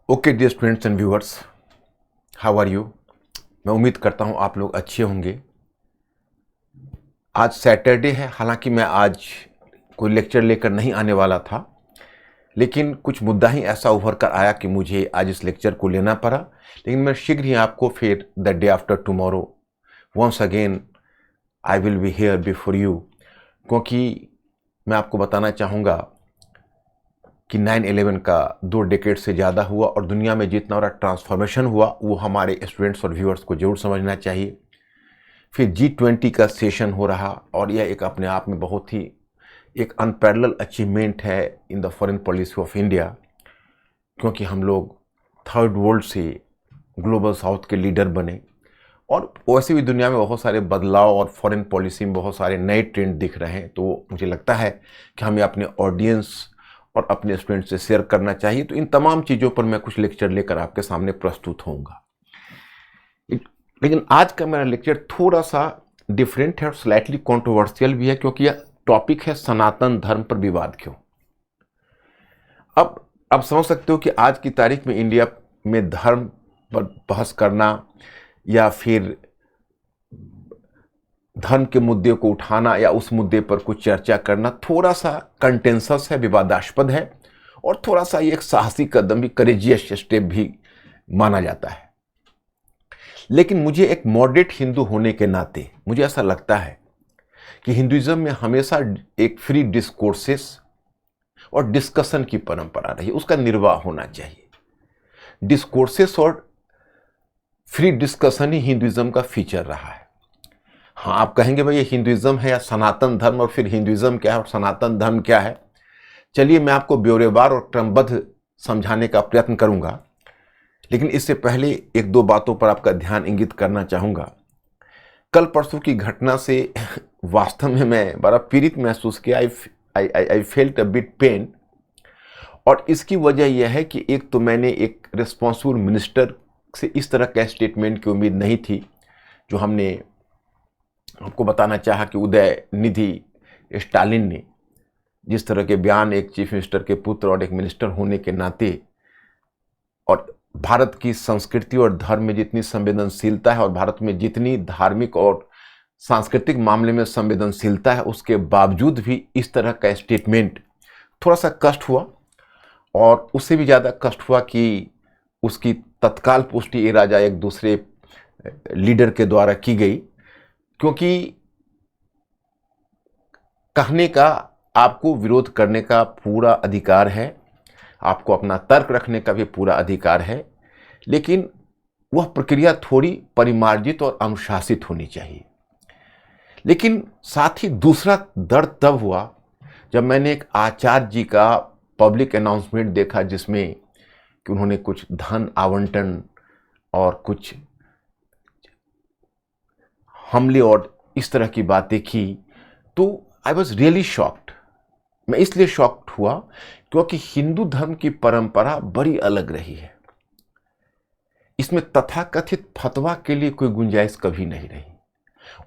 Okay dear students and viewers, how are you. मैं उम्मीद करता हूँ आप लोग अच्छे होंगे। आज सैटरडे है, हालांकि मैं आज कोई लेक्चर लेकर नहीं आने वाला था, लेकिन कुछ मुद्दा ही ऐसा उभर कर आया कि मुझे आज इस लेक्चर को लेना पड़ा। लेकिन मैं शीघ्र ही आपको फिर the day after tomorrow once again I will be here before you, क्योंकि मैं आपको बताना चाहूँगा कि 9/11 का 2 डेकेड से ज़्यादा हुआ और दुनिया में जितना बड़ा ट्रांसफॉर्मेशन हुआ वो हमारे स्टूडेंट्स और व्यूअर्स को जरूर समझना चाहिए। फिर G20 का सेशन हो रहा और यह एक अपने आप में बहुत ही एक अनपैरेलल अचीवमेंट है in the foreign policy of India, क्योंकि हम लोग थर्ड वर्ल्ड से ग्लोबल साउथ के लीडर बने। और वैसे भी दुनिया में बहुत सारे बदलाव और फॉरेन पॉलिसी में बहुत सारे नए ट्रेंड दिख रहे हैं, तो मुझे लगता है कि हमें अपने ऑडियंस और अपने स्टूडेंट से शेयर करना चाहिए। तो इन तमाम चीज़ों पर मैं कुछ लेक्चर लेकर आपके सामने प्रस्तुत होऊंगा। लेकिन आज का मेरा लेक्चर थोड़ा सा डिफरेंट है और स्लाइटली कंट्रोवर्शियल भी है, क्योंकि यह टॉपिक है सनातन धर्म पर विवाद क्यों। अब आप समझ सकते हो कि आज की तारीख में इंडिया में धर्म पर बहस करना या फिर धर्म के मुद्दे को उठाना या उस मुद्दे पर कुछ चर्चा करना थोड़ा सा कंटेंसस है, विवादास्पद है और थोड़ा सा ये एक साहसी कदम भी, करेजियस स्टेप भी माना जाता है। लेकिन मुझे एक मॉडरेट हिंदू होने के नाते मुझे ऐसा लगता है कि हिंदुइज्म में हमेशा एक फ्री डिस्कोर्सेस और डिस्कशन की परंपरा रही, उसका निर्वाह होना चाहिए। डिस्कोर्सेस और फ्री डिस्कशन ही हिंदुइज्म का फीचर रहा है। हाँ, आप कहेंगे भाई ये हिंदुइज्म है या सनातन धर्म, और फिर हिंदुइज्म क्या है और सनातन धर्म क्या है। चलिए मैं आपको ब्यौरेवार और क्रमबद्ध समझाने का प्रयत्न करूंगा, लेकिन इससे पहले एक दो बातों पर आपका ध्यान इंगित करना चाहूँगा। कल परसों की घटना से वास्तव में मैं बड़ा पीड़ित महसूस किया। I felt a bit pain, और इसकी वजह यह है कि एक तो मैंने एक रिस्पॉन्सिबल मिनिस्टर से इस तरह का स्टेटमेंट की उम्मीद नहीं थी। जो हमने आपको बताना चाहा कि उदयनिधि स्टालिन ने जिस तरह के बयान एक चीफ मिनिस्टर के पुत्र और एक मिनिस्टर होने के नाते, और भारत की संस्कृति और धर्म में जितनी संवेदनशीलता है और भारत में जितनी धार्मिक और सांस्कृतिक मामले में संवेदनशीलता है, उसके बावजूद भी इस तरह का स्टेटमेंट थोड़ा सा कष्ट हुआ। और उससे भी ज़्यादा कष्ट हुआ कि उसकी तत्काल पुष्टि ये राजा एक दूसरे लीडर के द्वारा की गई, क्योंकि कहने का आपको विरोध करने का पूरा अधिकार है, आपको अपना तर्क रखने का भी पूरा अधिकार है, लेकिन वह प्रक्रिया थोड़ी परिमार्जित और अनुशासित होनी चाहिए। लेकिन साथ ही दूसरा दर्द तब हुआ जब मैंने एक आचार्य जी का पब्लिक अनाउंसमेंट देखा, जिसमें कि उन्होंने कुछ धन आवंटन और कुछ हमले और इस तरह की बातें की। तो आई वॉज रियली शॉक्ड। मैं इसलिए शॉक्ड हुआ क्योंकि हिंदू धर्म की परंपरा बड़ी अलग रही है। इसमें तथाकथित फतवा के लिए कोई गुंजाइश कभी नहीं रही,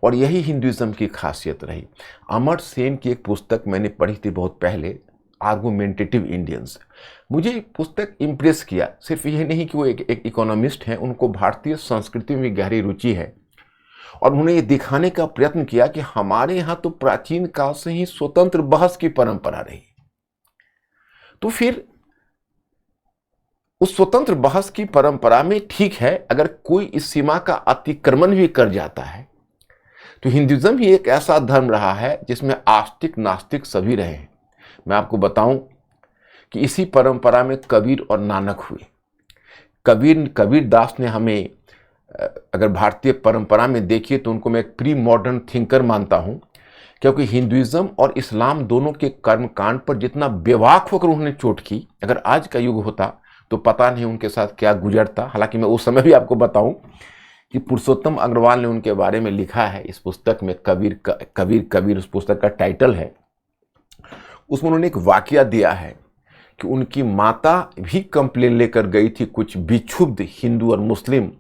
और यही हिंदुइज्म की खासियत रही। अमर्त्य सेन की एक पुस्तक मैंने पढ़ी थी बहुत पहले, आर्गुमेंटेटिव इंडियंस। मुझे पुस्तक इम्प्रेस किया। सिर्फ यह नहीं कि वो एक इकोनॉमिस्ट हैं, उनको भारतीय संस्कृति में गहरी रुचि है, और उन्होंने ये दिखाने का प्रयत्न किया कि हमारे यहाँ तो प्राचीन काल से ही स्वतंत्र बहस की परंपरा रही। तो फिर उस स्वतंत्र बहस की परंपरा में ठीक है, अगर कोई इस सीमा का अतिक्रमण भी कर जाता है, तो हिंदुइज्म ही एक ऐसा धर्म रहा है जिसमें आस्तिक नास्तिक सभी रहे हैं। मैं आपको बताऊं कि इसी परंपरा में कबीर और नानक हुए। कबीर दास ने हमें, अगर भारतीय परंपरा में देखिए तो उनको मैं एक प्री मॉडर्न थिंकर मानता हूं, क्योंकि हिंदुइज्म और इस्लाम दोनों के कर्मकांड पर जितना बेवाक होकर उन्होंने चोट की, अगर आज का युग होता तो पता नहीं उनके साथ क्या गुजरता। हालांकि मैं उस समय भी आपको बताऊं कि पुरुषोत्तम अग्रवाल ने उनके बारे में लिखा है इस पुस्तक में, कबीर उस पुस्तक का टाइटल है। उसमें उन्होंने एक वाकया दिया है कि उनकी माता भी कंप्लेन लेकर गई थी कुछ विक्षुब्ध हिंदू और मुस्लिम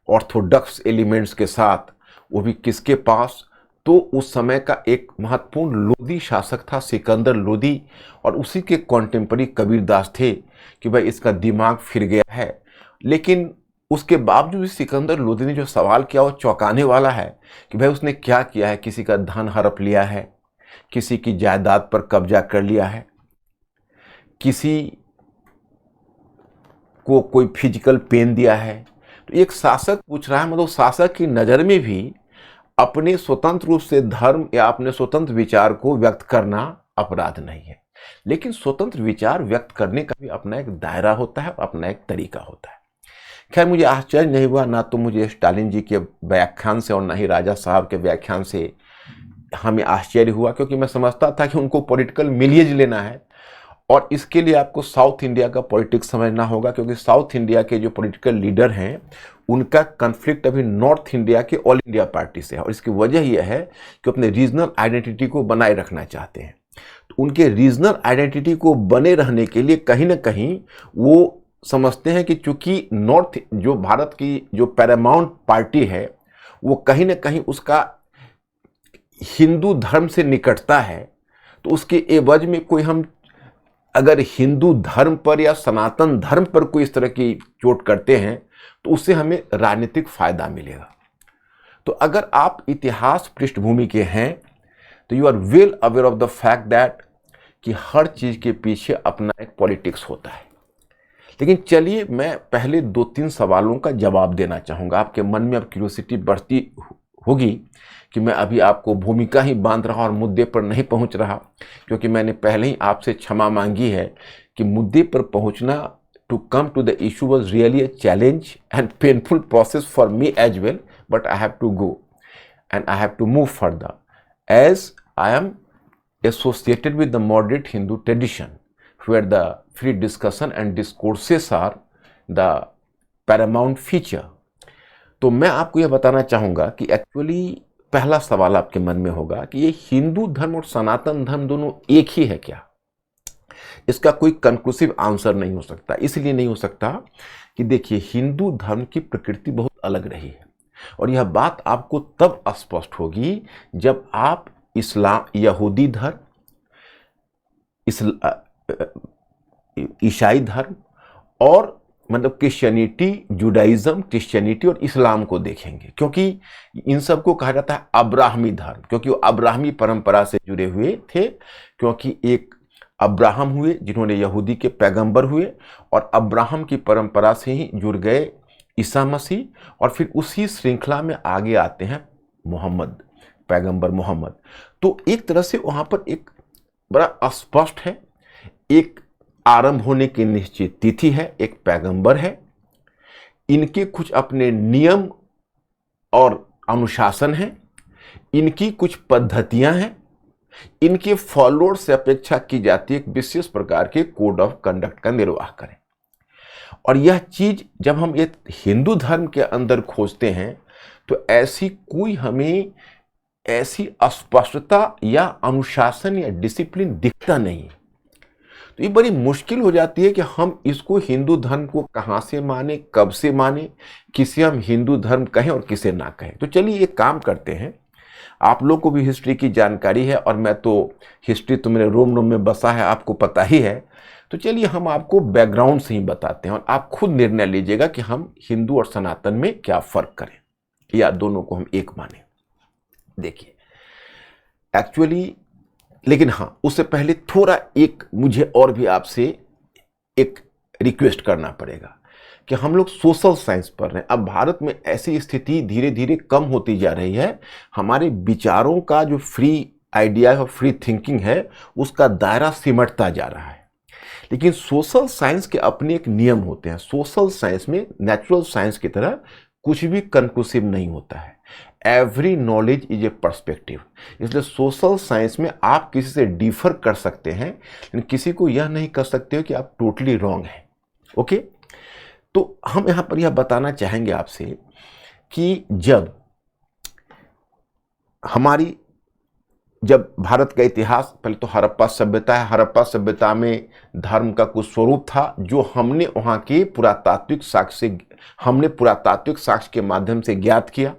ऑर्थोडॉक्स एलिमेंट्स के साथ। वो भी किसके पास? तो उस समय का एक महत्वपूर्ण लोधी शासक था सिकंदर लोधी, और उसी के कॉन्टेम्पररी कबीरदास थे कि भाई इसका दिमाग फिर गया है। लेकिन उसके बावजूद सिकंदर लोधी ने जो सवाल किया वो चौंकाने वाला है कि भाई उसने क्या किया है, किसी का धन हड़प लिया है, किसी की जायदाद पर कब्जा कर लिया है, किसी को कोई फिजिकल पेन दिया है। तो एक शासक पूछ रहा है, मतलब शासक की नज़र में भी अपने स्वतंत्र रूप से धर्म या अपने स्वतंत्र विचार को व्यक्त करना अपराध नहीं है। लेकिन स्वतंत्र विचार व्यक्त करने का भी अपना एक दायरा होता है, अपना एक तरीका होता है। खैर, मुझे आश्चर्य नहीं हुआ, ना तो मुझे स्टालिन जी के व्याख्यान से और ना ही राजा साहब के व्याख्यान से हमें आश्चर्य हुआ, क्योंकि मैं समझता था कि उनको पॉलिटिकल मिलियज लेना है, और इसके लिए आपको साउथ इंडिया का पॉलिटिक्स समझना होगा, क्योंकि साउथ इंडिया के जो पॉलिटिकल लीडर हैं उनका कन्फ्लिक्ट अभी नॉर्थ इंडिया के ऑल इंडिया पार्टी से है। और इसकी वजह यह है कि अपने रीजनल आइडेंटिटी को बनाए रखना चाहते हैं। तो उनके रीजनल आइडेंटिटी को बने रहने के लिए कहीं ना कहीं वो समझते हैं कि चूंकि नॉर्थ जो भारत की जो पैरामाउंट पार्टी है वो कहीं ना कहीं उसका हिंदू धर्म से निकटता है, तो उसके एवज में कोई हम अगर हिंदू धर्म पर या सनातन धर्म पर कोई इस तरह की चोट करते हैं तो उससे हमें राजनीतिक फायदा मिलेगा। तो अगर आप इतिहास पृष्ठभूमि के हैं तो you are well aware of the fact that कि हर चीज के पीछे अपना एक पॉलिटिक्स होता है। लेकिन चलिए, मैं पहले 2-3 सवालों का जवाब देना चाहूंगा। आपके मन में अब क्यूरियोसिटी बढ़ती होगी कि मैं अभी आपको भूमिका ही बांध रहा और मुद्दे पर नहीं पहुंच रहा, क्योंकि मैंने पहले ही आपसे क्षमा मांगी है कि मुद्दे पर पहुंचना to come to the issue was really a challenge and painful process for me as well, but I have to go and I have to move further as I am associated with the moderate Hindu tradition where the free discussion and discourses are the paramount feature। तो मैं आपको यह बताना चाहूँगा कि actually पहला सवाल आपके मन में होगा कि ये हिंदू धर्म और सनातन धर्म दोनों एक ही है क्या? इसका कोई कंक्लूसिव आंसर नहीं हो सकता। इसलिए नहीं हो सकता कि देखिए, हिंदू धर्म की प्रकृति बहुत अलग रही है, और यह बात आपको तब स्पष्ट होगी जब आप इस्लाम, यहूदी धर्म, ईसाई धर्म और मतलब क्रिश्चियनिटी, जुडाइज्म, क्रिश्चियनिटी और इस्लाम को देखेंगे। क्योंकि इन सब को कहा जाता है अब्राहमी धर्म, क्योंकि वो अब्राहमी परंपरा से जुड़े हुए थे। क्योंकि एक अब्राहम हुए जिन्होंने यहूदी के पैगंबर हुए, और अब्राहम की परंपरा से ही जुड़ गए ईसा मसीह, और फिर उसी श्रृंखला में आगे आते हैं मोहम्मद, पैगंबर मोहम्मद। तो एक तरह से वहां पर एक बड़ा स्पष्ट है, एक आरंभ होने की निश्चित तिथि है, एक पैगंबर है, इनके कुछ अपने नियम और अनुशासन हैं, इनकी कुछ पद्धतियां हैं, इनके फॉलोअर से अपेक्षा की जाती है एक विशेष प्रकार के कोड ऑफ कंडक्ट का निर्वाह करें। और यह चीज जब हम एक हिंदू धर्म के अंदर खोजते हैं तो ऐसी कोई हमें ऐसी अस्पष्टता या अनुशासन या डिसिप्लिन दिखता नहीं है। तो ये बड़ी मुश्किल हो जाती है कि हम इसको हिंदू धर्म को कहाँ से माने, कब से माने, किसे हम हिंदू धर्म कहें और किसे ना कहें। तो चलिए एक काम करते हैं, आप लोग को भी हिस्ट्री की जानकारी है और मैं तो हिस्ट्री तो मेरे रोम रोम में बसा है, आपको पता ही है। तो चलिए हम आपको बैकग्राउंड से ही बताते हैं और आप खुद निर्णय लीजिएगा कि हम हिंदू और सनातन में क्या फर्क करें या दोनों को हम एक माने। देखिए एक्चुअली, लेकिन हाँ, उससे पहले थोड़ा एक मुझे और भी आपसे एक रिक्वेस्ट करना पड़ेगा कि हम लोग सोशल साइंस पढ़ रहे हैं। अब भारत में ऐसी स्थिति धीरे धीरे कम होती जा रही है, हमारे विचारों का जो फ्री आइडिया और फ्री थिंकिंग है उसका दायरा सिमटता जा रहा है। लेकिन सोशल साइंस के अपने एक नियम होते हैं। सोशल साइंस में नेचुरल साइंस की तरह कुछ भी कंक्लूसिव नहीं होता है। Every knowledge is a perspective. इसलिए सोशल साइंस में आप किसी से डिफर कर सकते हैं, लेकिन किसी को यह नहीं कर सकते हो कि आप टोटली रॉन्ग हैं। ओके, तो हम यहां पर यह बताना चाहेंगे आपसे कि जब भारत का इतिहास, पहले तो हड़प्पा सभ्यता है। हड़प्पा सभ्यता में धर्म का कुछ स्वरूप था जो हमने वहाँ के पुरातात्विक साक्ष्य के माध्यम से ज्ञात किया।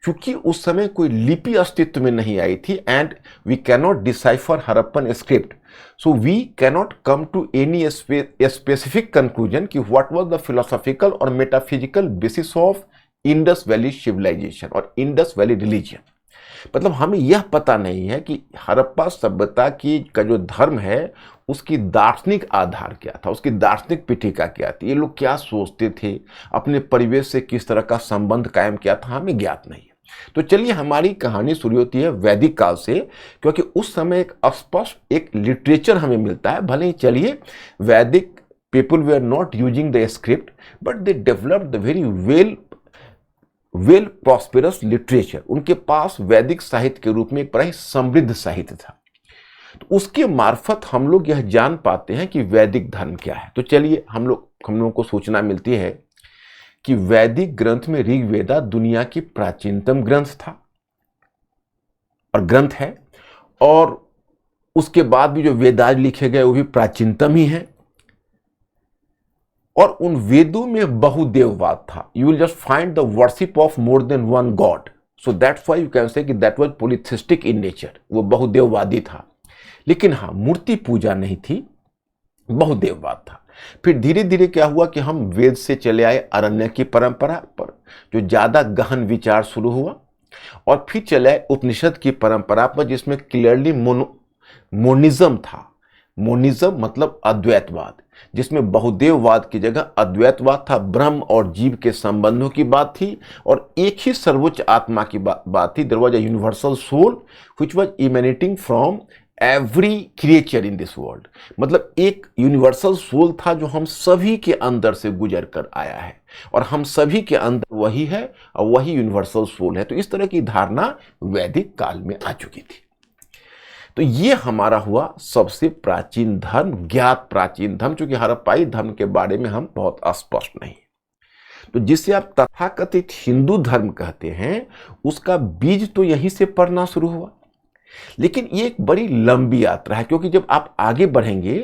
चूंकि उस समय कोई लिपि अस्तित्व में नहीं आई थी and we cannot decipher Harappan script, so we cannot come to any specific conclusion कि व्हाट वाज द फिलोसॉफिकल और metaphysical basis of Indus valley civilisation और इंडस वैली रिलीजन। मतलब हमें यह पता नहीं है कि हड़प्पा सभ्यता की का जो धर्म है उसकी दार्शनिक आधार क्या था, उसकी दार्शनिक पीठिका क्या थी, ये लोग क्या सोचते थे, अपने परिवेश से किस तरह का संबंध कायम किया था, हमें ज्ञात नहीं है। तो चलिए हमारी कहानी शुरू होती है वैदिक काल से, क्योंकि उस समय एक स्पष्ट एक लिटरेचर हमें मिलता है। भले ही चलिए Vedic people they are not using the script but they developed the very well prosperous literature. उनके पास वैदिक साहित्य के रूप में एक बड़ा ही समृद्ध साहित्य था। तो उसके मार्फत हम लोग यह जान पाते हैं कि वैदिक धर्म क्या है। तो चलिए हम लोगों को सूचना मिलती है कि वैदिक ग्रंथ में ऋग्वेदा दुनिया की प्राचीनतम ग्रंथ था और ग्रंथ है, और उसके बाद भी जो वेदाज लिखे गए वो भी प्राचीनतम ही है। और उन वेदों में बहुदेववाद था। You will just find the worship of more than one god, so that's why you can say कि that was polytheistic in nature, वो बहुदेववादी था। लेकिन हाँ, मूर्ति पूजा नहीं थी, बहुदेववाद था। फिर धीरे धीरे क्या हुआ कि हम वेद से चले आए अरण्य की परंपरा पर, जो ज्यादा गहन विचार शुरू हुआ, और फिर चले आए उपनिषद की परंपरा पर जिसमें क्लियरली मोनिज्म था। मोनिज्म मतलब अद्वैतवाद, जिसमें बहुदेववाद की जगह अद्वैतवाद था। ब्रह्म और जीव के संबंधों की बात थी और एक ही सर्वोच्च आत्मा की बात थी। There was a universal soul which was emanating from every creature in this world. मतलब एक यूनिवर्सल सोल था जो हम सभी के अंदर से गुजर कर आया है और हम सभी के अंदर वही है और वही यूनिवर्सल सोल है। तो इस तरह की धारणा वैदिक काल में आ चुकी थी। तो ये हमारा हुआ सबसे प्राचीन धर्म, ज्ञात प्राचीन धर्म, क्योंकि हड़प्पाई धर्म के बारे में हम बहुत अस्पष्ट नहीं। तो जिसे आप तथाकथित हिंदू धर्म कहते हैं उसका बीज तो यहीं से पड़ना शुरू हुआ। लेकिन ये एक बड़ी लंबी यात्रा है, क्योंकि जब आप आगे बढ़ेंगे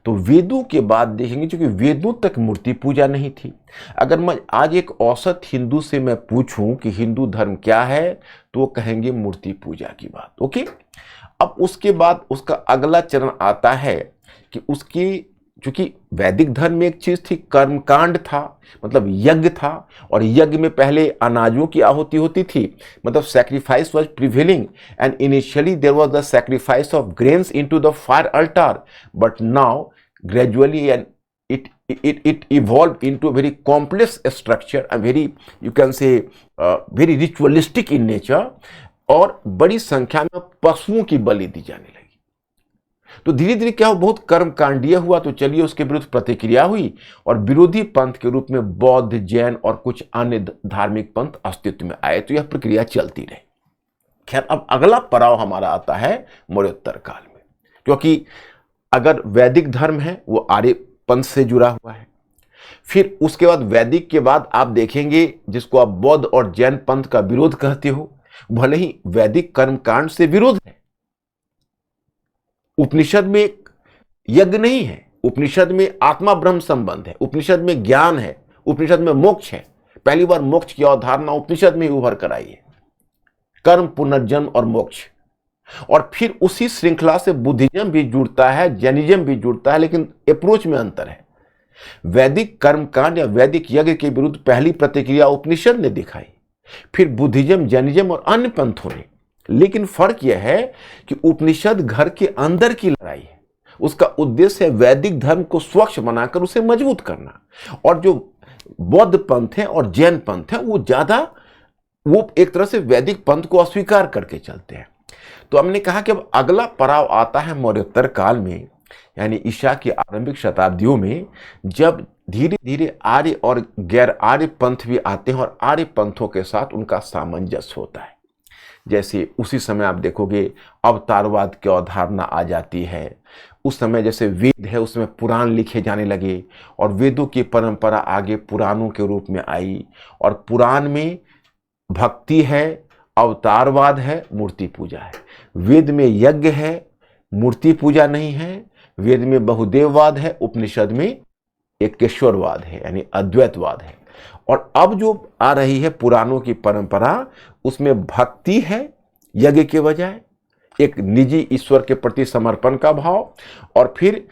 तो वेदों के बाद देखेंगे, क्योंकि वेदों तक मूर्ति पूजा नहीं थी। अगर मैं आज एक औसत हिंदू से मैं पूछूं कि हिंदू धर्म क्या है तो वो कहेंगे मूर्ति पूजा की बात। ओके, अब उसके बाद उसका अगला चरण आता है कि उसकी, चूंकि वैदिक धर्म में एक चीज थी, कर्मकांड था, मतलब यज्ञ था, और यज्ञ में पहले अनाजों की आहुति होती थी, मतलब sacrifice was prevailing and initially there was the sacrifice of grains into the fire altar, but now gradually and it evolved into a very complex structure, a very, you can say, very ritualistic in nature, और बड़ी संख्या में पशुओं की बलि दी जाने लगी। तो धीरे धीरे क्या हुआ, बहुत कर्मकांडीय हुआ। तो चलिए उसके विरुद्ध प्रतिक्रिया हुई और विरोधी पंथ के रूप में बौद्ध, जैन और कुछ अन्य धार्मिक पंथ अस्तित्व में आए। तो यह प्रक्रिया चलती रही। खैर, अब अगला पड़ाव हमारा आता है मौर्योत्तर काल में, क्योंकि अगर वैदिक धर्म है वो आर्य पंथ से जुड़ा हुआ है। फिर उसके बाद वैदिक के बाद आप देखेंगे जिसको आप बौद्ध और जैन पंथ का विरोध कहते हो, भले ही वैदिक कर्मकांड से विरोध है। उपनिषद में एक यज्ञ नहीं है, उपनिषद में आत्मा ब्रह्म संबंध है, उपनिषद में ज्ञान है, उपनिषद में मोक्ष है। पहली बार मोक्ष की अवधारणा उपनिषद में उभर कर आई है, कर्म, पुनर्जन्म और मोक्ष। और फिर उसी श्रृंखला से बुद्धिज्म भी जुड़ता है, जैनिज्म भी जुड़ता है, लेकिन अप्रोच में अंतर है। वैदिक कर्मकांड या वैदिक यज्ञ के विरुद्ध पहली प्रतिक्रिया उपनिषद ने दिखाई, फिर बुद्धिज्म, जैनिज्म और अन्य पंथों ने। लेकिन फर्क यह है कि उपनिषद घर के अंदर की लड़ाई है, उसका उद्देश्य है वैदिक धर्म को स्वच्छ बनाकर उसे मजबूत करना। और जो बौद्ध पंथ है और जैन पंथ है वो एक तरह से वैदिक पंथ को अस्वीकार करके चलते हैं। तो हमने कहा कि अब अगला पड़ाव आता है मौर्योत्तर काल में, यानी ईसा की आरंभिक शताब्दियों में, जब धीरे धीरे आर्य और गैर आर्य पंथ भी आते हैं और आर्य पंथों के साथ उनका सामंजस्य होता है। जैसे उसी समय आप देखोगे अवतारवाद की अवधारणा आ जाती है। उस समय जैसे वेद है उसमें पुराण लिखे जाने लगे और वेदों की परंपरा आगे पुराणों के रूप में आई, और पुराण में भक्ति है, अवतारवाद है, मूर्ति पूजा है। वेद में यज्ञ है, मूर्ति पूजा नहीं है। वेद में बहुदेववाद है, उपनिषद में एकेश्वरवाद है, यानी अद्वैतवाद है। और अब जो आ रही है पुराणों की परंपरा, उसमें भक्ति है यज्ञ के बजाय, एक निजी ईश्वर के प्रति समर्पण का भाव, और फिर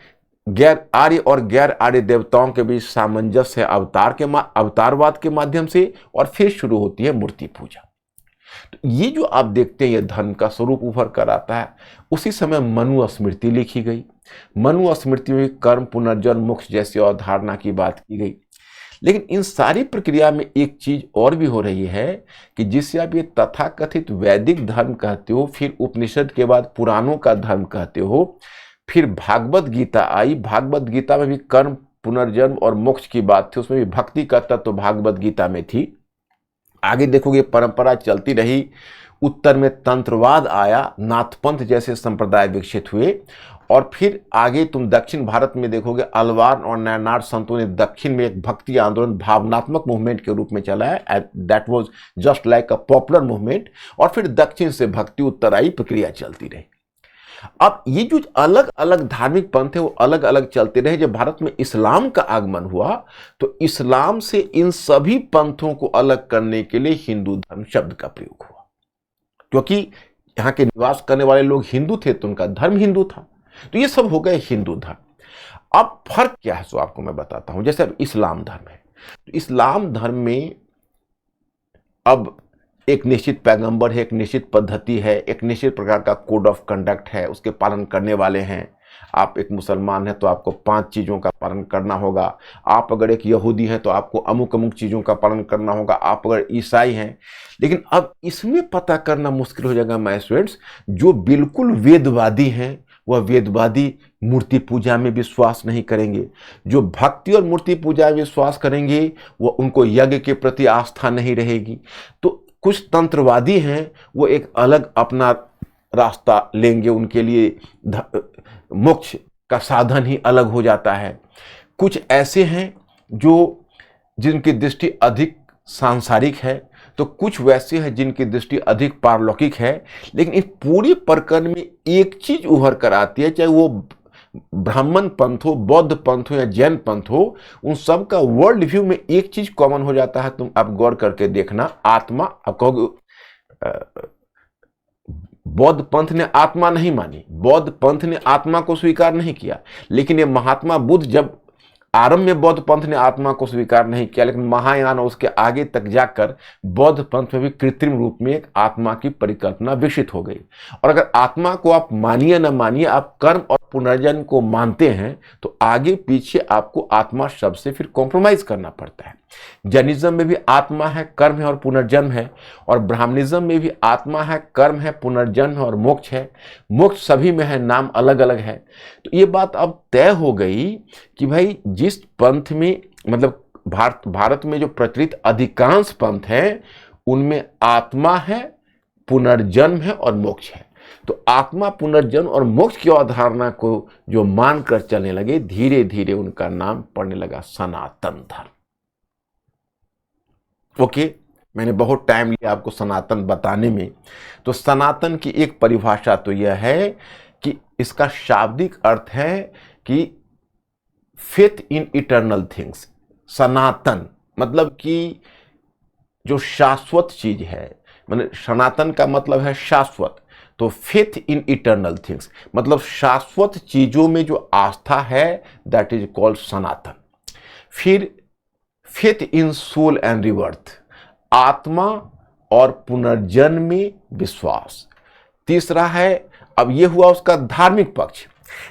गैर आर्य और गैर आर्य देवताओं के बीच सामंजस्य अवतारवाद के माध्यम से, और फिर शुरू होती है मूर्ति पूजा। तो ये जो आप देखते हैं ये धर्म का स्वरूप उभर कर आता है। उसी समय मनु स्मृति लिखी गई। मनु स्मृति में कर्म, पुनर्जन्म, मोक्ष जैसी अवधारणा की बात की गई। लेकिन इन सारी प्रक्रिया में एक चीज और भी हो रही है कि जिसे आप ये तथाकथित वैदिक धर्म कहते हो, फिर उपनिषद के बाद पुराणों का धर्म कहते हो, फिर भागवत गीता आई। भागवत गीता में भी कर्म, पुनर्जन्म और मोक्ष की बात थी, उसमें भी भक्ति का तत्व भागवत गीता में थी। आगे देखोगे परंपरा चलती रही, उत्तर में तंत्रवाद आया, नाथपंथ जैसे संप्रदाय विकसित हुए, और फिर आगे तुम दक्षिण भारत में देखोगे अलवार और नायनार संतों ने दक्षिण में एक भक्ति आंदोलन भावनात्मक मूवमेंट के रूप में चलाया, that was just like a popular movement, और फिर दक्षिण से भक्ति उत्तर आई, प्रक्रिया चलती रही। अब ये जो अलग अलग धार्मिक पंथ है वो अलग अलग चलते रहे। जब भारत में इस्लाम का आगमन हुआ तो इस्लाम से इन सभी पंथों को अलग करने के लिए हिंदू धर्म शब्द का प्रयोग हुआ, क्योंकि यहाँ के निवास करने वाले लोग हिंदू थे तो उनका धर्म हिंदू था। तो ये सब हो गए हिंदू धर्म। अब फर्क क्या है सो आपको मैं बताता हूं। जैसे अब इस्लाम धर्म है, तो इस्लाम धर्म में अब एक निश्चित पैगंबर है, एक निश्चित पद्धति है, एक निश्चित प्रकार का कोड ऑफ कंडक्ट है, उसके पालन करने वाले हैं। आप एक मुसलमान हैं तो आपको 5 चीज़ों का पालन करना होगा। आप अगर एक यहूदी हैं तो आपको अमुक अमुक चीज़ों का पालन करना होगा। आप अगर ईसाई हैं, लेकिन अब इसमें पता करना मुश्किल हो जाएगा माय स्टूडेंट्स, जो बिल्कुल वेदवादी हैं वह वेदवादी मूर्ति पूजा में विश्वास नहीं करेंगे। जो भक्ति और मूर्ति पूजा में विश्वास करेंगे वह उनको यज्ञ के प्रति आस्था नहीं रहेगी। तो कुछ तंत्रवादी हैं वो एक अलग अपना रास्ता लेंगे, उनके लिए मोक्ष का साधन ही अलग हो जाता है। कुछ ऐसे हैं जो जिनकी दृष्टि अधिक सांसारिक है, तो कुछ वैसे हैं जिनकी दृष्टि अधिक पारलौकिक है। लेकिन इस पूरी प्रकरण में एक चीज उभर कर आती है, चाहे वो ब्राह्मण पंथ हो, बौद्ध पंथ हो या जैन पंथ हो, उन सब का वर्ल्ड व्यू में एक चीज कॉमन हो जाता है। तुम आप गौर करके देखना, आत्मा। आप कहोगे बौद्ध पंथ ने आत्मा नहीं मानी, बौद्ध पंथ ने आत्मा को स्वीकार नहीं किया, लेकिन ये महात्मा बुद्ध, जब आरंभ में बौद्ध पंथ ने आत्मा को स्वीकार नहीं किया, लेकिन महायान और उसके आगे तक जाकर बौद्ध पंथ में भी कृत्रिम रूप में एक आत्मा की परिकल्पना विकसित हो गई। और अगर आत्मा को आप मानिए न मानिए, आप कर्म और पुनर्जन्म को मानते हैं तो आगे पीछे आपको आत्मा शब्द से फिर कॉम्प्रोमाइज करना पड़ता है। जैनिज्म में भी आत्मा है, कर्म है और पुनर्जन्म है, और ब्राह्मणिज्म में भी आत्मा है, कर्म है, पुनर्जन्म है और मोक्ष है। मोक्ष सभी में है, नाम अलग अलग है। तो ये बात अब तय हो गई कि भाई जिस पंथ में, मतलब भारत में जो प्रचलित अधिकांश पंथ हैं उनमें आत्मा है, पुनर्जन्म है और मोक्ष है। तो आत्मा, पुनर्जन्म और मोक्ष की अवधारणा को जो मानकर चलने लगे, धीरे धीरे उनका नाम पड़ने लगा सनातन धर्म। ओके, मैंने बहुत टाइम लिया आपको सनातन बताने में। तो सनातन की एक परिभाषा तो यह है कि इसका शाब्दिक अर्थ है कि फेथ इन इटर्नल थिंग्स। सनातन मतलब कि जो शाश्वत चीज है, मतलब सनातन का मतलब है शाश्वत। तो फेथ इन इटर्नल थिंग्स मतलब शाश्वत चीजों में जो आस्था है, दैट इज कॉल्ड सनातन। फिर faith in soul and rebirth, आत्मा और पुनर्जन्म में विश्वास। तीसरा है, अब ये हुआ उसका धार्मिक पक्ष,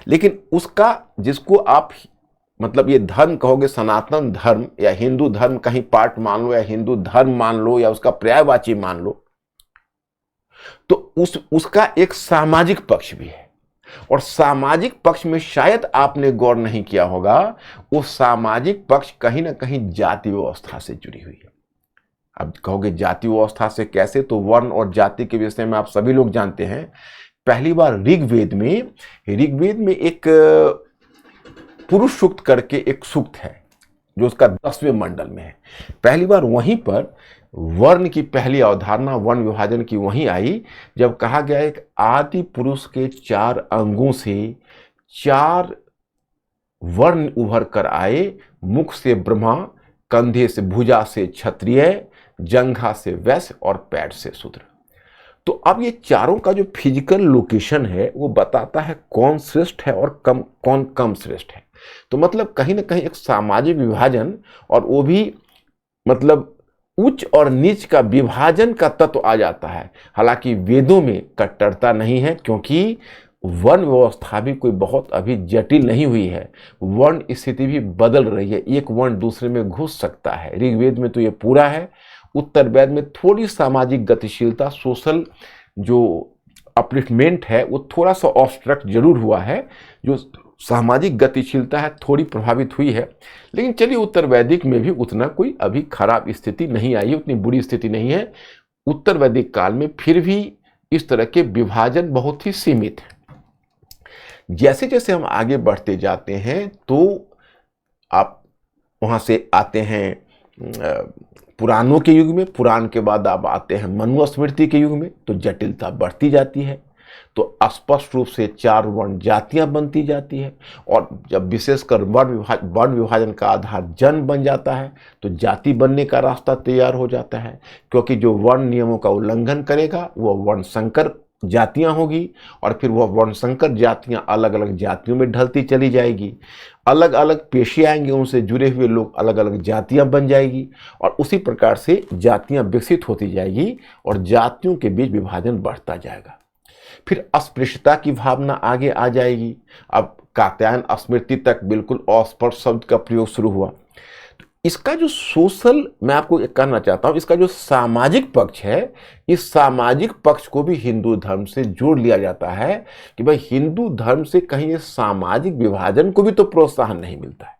लेकिन उसका जिसको आप मतलब ये धर्म कहोगे, सनातन धर्म या हिंदू धर्म कहीं पार्ट मान लो, या हिंदू धर्म मान लो, या उसका पर्यायवाची मान लो, तो उसका एक सामाजिक पक्ष भी है। और सामाजिक पक्ष में शायद आपने गौर नहीं किया होगा, वो सामाजिक पक्ष कहीं ना कहीं जाति व्यवस्था से जुड़ी हुई है। अब कहोगे जाति व्यवस्था से कैसे, तो वर्ण और जाति के विषय में आप सभी लोग जानते हैं। पहली बार ऋग्वेद में एक पुरुष सूक्त करके एक सूक्त है जो उसका 10वें मंडल में है। पहली बार वहीं पर वर्ण की पहली अवधारणा, वर्ण विभाजन की वहीं आई, जब कहा गया एक आदि पुरुष के 4 अंगों से 4 वर्ण उभर कर आए। मुख से ब्रह्मा, कंधे से भुजा से क्षत्रिय, जंघा से वैश्य और पैर से शूद्र। तो अब ये चारों का जो फिजिकल लोकेशन है वो बताता है कौन श्रेष्ठ है और कौन कम श्रेष्ठ है। तो मतलब कहीं ना कहीं एक सामाजिक विभाजन, और वो भी मतलब उच्च और नीच का विभाजन का तत्व आ जाता है। हालांकि वेदों में कट्टरता नहीं है, क्योंकि वर्ण व्यवस्था भी कोई बहुत अभी जटिल नहीं हुई है। वर्ण स्थिति भी बदल रही है, एक वर्ण दूसरे में घुस सकता है। ऋग्वेद में तो ये पूरा है, उत्तर वेद में थोड़ी सामाजिक गतिशीलता, सोशल जो अपलिफ्टमेंट है वो थोड़ा सा ऑब्स्ट्रक्ट जरूर हुआ है, जो सामाजिक गतिशीलता है थोड़ी प्रभावित हुई है। लेकिन चलिए, उत्तर वैदिक में भी उतना कोई अभी खराब स्थिति नहीं आई है, उतनी बुरी स्थिति नहीं है। उत्तर वैदिक काल में फिर भी इस तरह के विभाजन बहुत ही सीमित है। जैसे जैसे हम आगे बढ़ते जाते हैं तो आप वहां से आते हैं पुराणों के युग में, पुराण के बाद आप आते हैं मनुस्मृति के युग में, तो जटिलता बढ़ती जाती है। तो स्पष्ट रूप से 4 वर्ण जातियां बनती जाती है, और जब विशेषकर वर्ण विभाजन का आधार जन्म बन जाता है तो जाति बनने का रास्ता तैयार हो जाता है। क्योंकि जो वर्ण नियमों का उल्लंघन करेगा वो वर्ण संकर जातियां होगी, और फिर वह वर्ण संकर जातियां अलग अलग जातियों में ढलती चली जाएगी। अलग अलग पेशे आएंगे, उनसे जुड़े हुए लोग अलग अलग जातियां बन जाएगी, और उसी प्रकार से जातियां विकसित होती जाएगी और जातियों के बीच विभाजन बढ़ता जाएगा। फिर अस्पृश्यता की भावना आगे आ जाएगी। अब कात्यायन स्मृति तक बिल्कुल अस्पृश्य शब्द का प्रयोग शुरू हुआ। तो इसका जो सोशल, मैं आपको कहना चाहता हूं, इसका जो सामाजिक पक्ष है, इस सामाजिक पक्ष को भी हिंदू धर्म से जोड़ लिया जाता है कि भाई हिंदू धर्म से कहीं ये सामाजिक विभाजन को भी तो प्रोत्साहन नहीं मिलता है।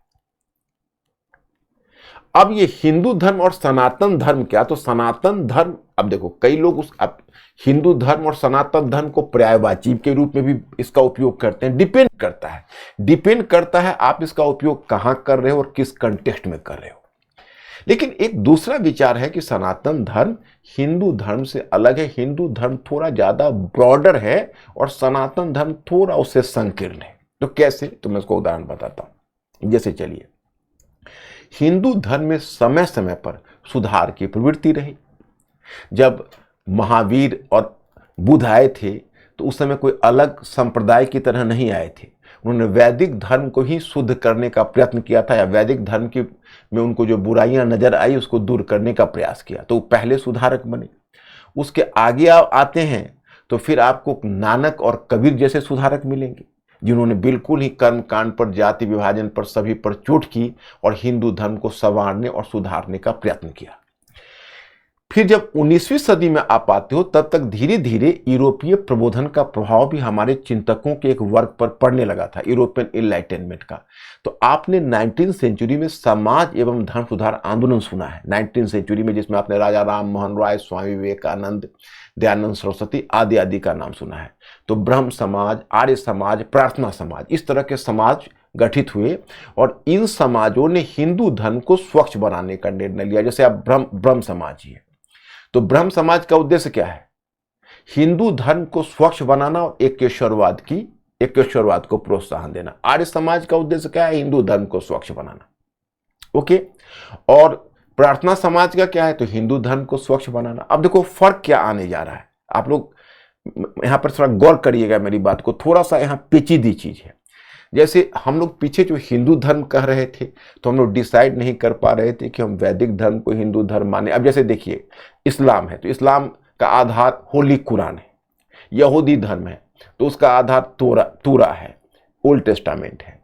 अब ये हिंदू धर्म और सनातन धर्म क्या, तो सनातन धर्म, अब देखो कई लोग अब हिंदू धर्म और सनातन धर्म को पर्यायवाची के रूप में भी इसका उपयोग करते हैं। डिपेंड करता है आप इसका उपयोग कहां कर रहे हो और किस कंटेक्स्ट में कर रहे हो। लेकिन एक दूसरा विचार है कि सनातन धर्म हिंदू धर्म से अलग है। हिंदू धर्म थोड़ा ज्यादा ब्रॉडर है और सनातन धर्म थोड़ा उससे संकीर्ण है। तो कैसे, तो मैं उसको उदाहरण बताता हूं। जैसे चलिए, हिंदू धर्म में समय समय पर सुधार की प्रवृत्ति रही। जब महावीर और बुद्ध आए थे तो उस समय कोई अलग संप्रदाय की तरह नहीं आए थे। उन्होंने वैदिक धर्म को ही शुद्ध करने का प्रयत्न किया था, या वैदिक धर्म की में उनको जो बुराइयां नजर आई उसको दूर करने का प्रयास किया। तो वो पहले सुधारक बने। उसके आगे आते हैं तो फिर आपको नानक और कबीर जैसे सुधारक मिलेंगे, जिन्होंने बिल्कुल ही कर्म कांड पर, जाति विभाजन पर, सभी पर चोट की और हिंदू धर्म को संवारने और सुधारने का प्रयत्न किया। फिर जब 19वीं सदी में आप आते हो तब तक धीरे धीरे यूरोपीय प्रबोधन का प्रभाव भी हमारे चिंतकों के एक वर्ग पर पड़ने लगा था, यूरोपियन इनलाइटनमेंट का। तो आपने 19वीं सेंचुरी में समाज एवं धर्म सुधार आंदोलन सुना है, 19वीं सेंचुरी में, जिसमें आपने राजा राम मोहन राय, स्वामी विवेकानंद, दयानंद सरस्वती आदि आदि का नाम सुना है। तो ब्रह्म समाज, आर्य समाज, प्रार्थना समाज, इस तरह के समाज गठित हुए और इन समाजों ने हिंदू धर्म को स्वच्छ बनाने का निर्णय लिया। जैसे आप ब्रह्म समाज ही है, तो ब्रह्म समाज का उद्देश्य क्या है? हिंदू धर्म को स्वच्छ बनाना और एकेश्वरवाद को प्रोत्साहन देना। आर्य समाज का उद्देश्य क्या है? हिंदू धर्म को स्वच्छ बनाना। ओके, और प्रार्थना समाज का क्या है? तो हिंदू धर्म को स्वच्छ बनाना। अब देखो फर्क क्या आने जा रहा है, आप लोग यहां पर थोड़ा गौर करिएगा मेरी बात को, थोड़ा सा यहां पेचीदी चीज है। जैसे हम लोग पीछे जो हिंदू धर्म कह रहे थे तो हम लोग डिसाइड नहीं कर पा रहे थे कि हम वैदिक धर्म को हिंदू धर्म माने। अब जैसे देखिए, इस्लाम है तो इस्लाम का आधार होली कुरान है। यहूदी धर्म है तो उसका आधार तूरा है, ओल्ड टेस्टामेंट है।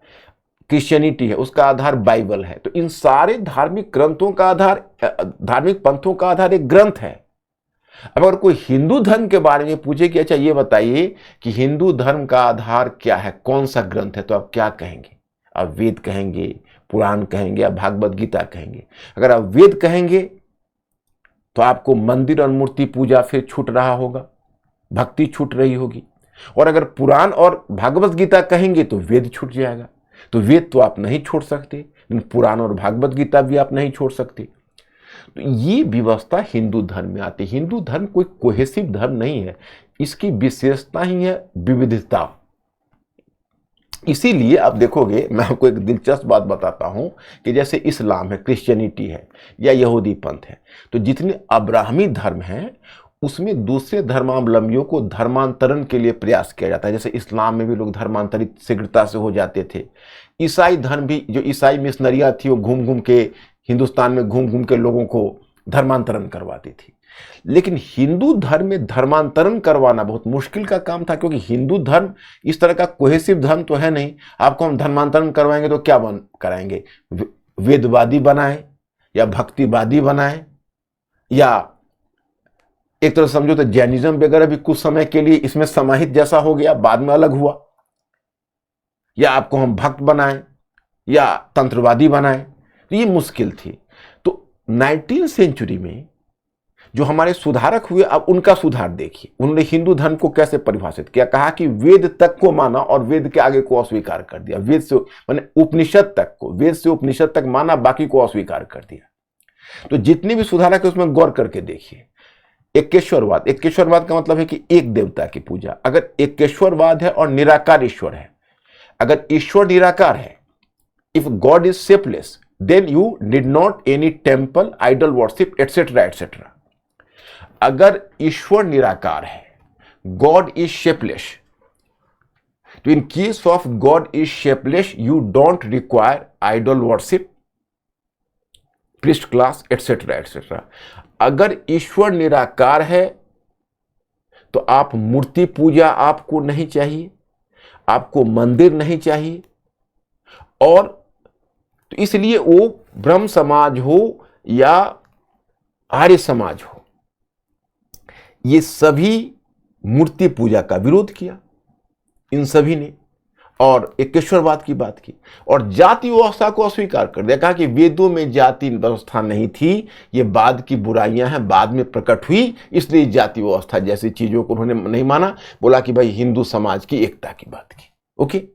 क्रिश्चियनिटी है, उसका आधार बाइबल है। तो इन सारे धार्मिक ग्रंथों का आधार, धार्मिक पंथों का आधार एक ग्रंथ है। अब अगर कोई हिंदू धर्म के बारे में पूछे कि अच्छा ये बताइए कि हिंदू धर्म का आधार क्या है, कौन सा ग्रंथ है, तो आप क्या कहेंगे? आप वेद कहेंगे, पुराण कहेंगे, या भागवत गीता कहेंगे? अगर आप वेद कहेंगे तो आपको मंदिर और मूर्ति पूजा फिर छूट रहा होगा, भक्ति छूट रही होगी। और अगर पुराण और भागवत गीता कहेंगे तो वेद छूट जाएगा। तो वेद तो आप नहीं छोड़ सकते, लेकिन पुराण और भागवत गीता भी आप नहीं छोड़ सकते। तो ये व्यवस्था हिंदू धर्म में आती है। हिंदू धर्म कोई कोहेसिव धर्म नहीं है, इसकी विशेषता ही है विविधता। इसीलिए आप देखोगे, मैं आपको एक दिलचस्प बात बताता हूं कि जैसे इस्लाम है, क्रिश्चियनिटी है या यहूदी पंथ है, तो जितने अब्राहमी धर्म हैं उसमें दूसरे धर्मावलंबियों को धर्मांतरण के लिए प्रयास किया जाता है। जैसे इस्लाम में भी लोग धर्मांतरित शीघ्रता से हो जाते थे। ईसाई धर्म भी, जो ईसाई मिशनरियां थी वो घूम घूम के हिंदुस्तान में घूम घूम के लोगों को धर्मांतरण करवाती थी। लेकिन हिंदू धर्म में धर्मांतरण करवाना बहुत मुश्किल का काम था, क्योंकि हिंदू धर्म इस तरह का कोहेसिव धर्म तो है नहीं। आपको हम धर्मांतरण करवाएंगे तो क्या कराएंगे? वेदवादी बनाए या भक्तिवादी बनाए, या एक तरह समझो तो जैनिज्म वगैरह भी कुछ समय के लिए इसमें समाहित जैसा हो गया, बाद में अलग हुआ। या आपको हम भक्त बनाएं या तंत्रवादी बनाएं, तो ये मुश्किल थी। तो 19वीं सेंचुरी में जो हमारे सुधारक हुए, अब उनका सुधार देखिए। उन्होंने हिंदू धर्म को कैसे परिभाषित किया? कहा कि वेद तक को माना और वेद के आगे को अस्वीकार कर दिया। वेद से माने उपनिषद तक को, वेद से उपनिषद तक माना, बाकी को अस्वीकार कर दिया। तो जितने भी सुधारक है उसमें गौर करके देखिए। एकेश्वरवाद, एकेश्वरवाद का मतलब है कि एक देवता की पूजा। अगर एकेश्वरवाद है और निराकार ईश्वर है, अगर ईश्वर निराकार है, if God is shapeless, then you need not any temple, idol worship, etcetera etcetera. अगर ईश्वर निराकार है, गॉड इज शेपलेस, तो in case of God is shapeless you don't require idol worship, priest class, etcetera etcetera. अगर ईश्वर निराकार है तो आप मूर्ति पूजा आपको नहीं चाहिए, आपको मंदिर नहीं चाहिए। और तो इसलिए वो ब्रह्म समाज हो या आर्य समाज हो, ये सभी मूर्ति पूजा का विरोध किया, इन सभी ने, और एकेश्वरवाद की बात की और जाति व्यवस्था को अस्वीकार कर दिया। कहा कि वेदों में जाति व्यवस्था नहीं थी, ये बाद की बुराइयां हैं, बाद में प्रकट हुई, इसलिए जाति व्यवस्था जैसी चीजों को उन्होंने नहीं माना। बोला कि भाई हिंदू समाज की एकता की बात की। ओके,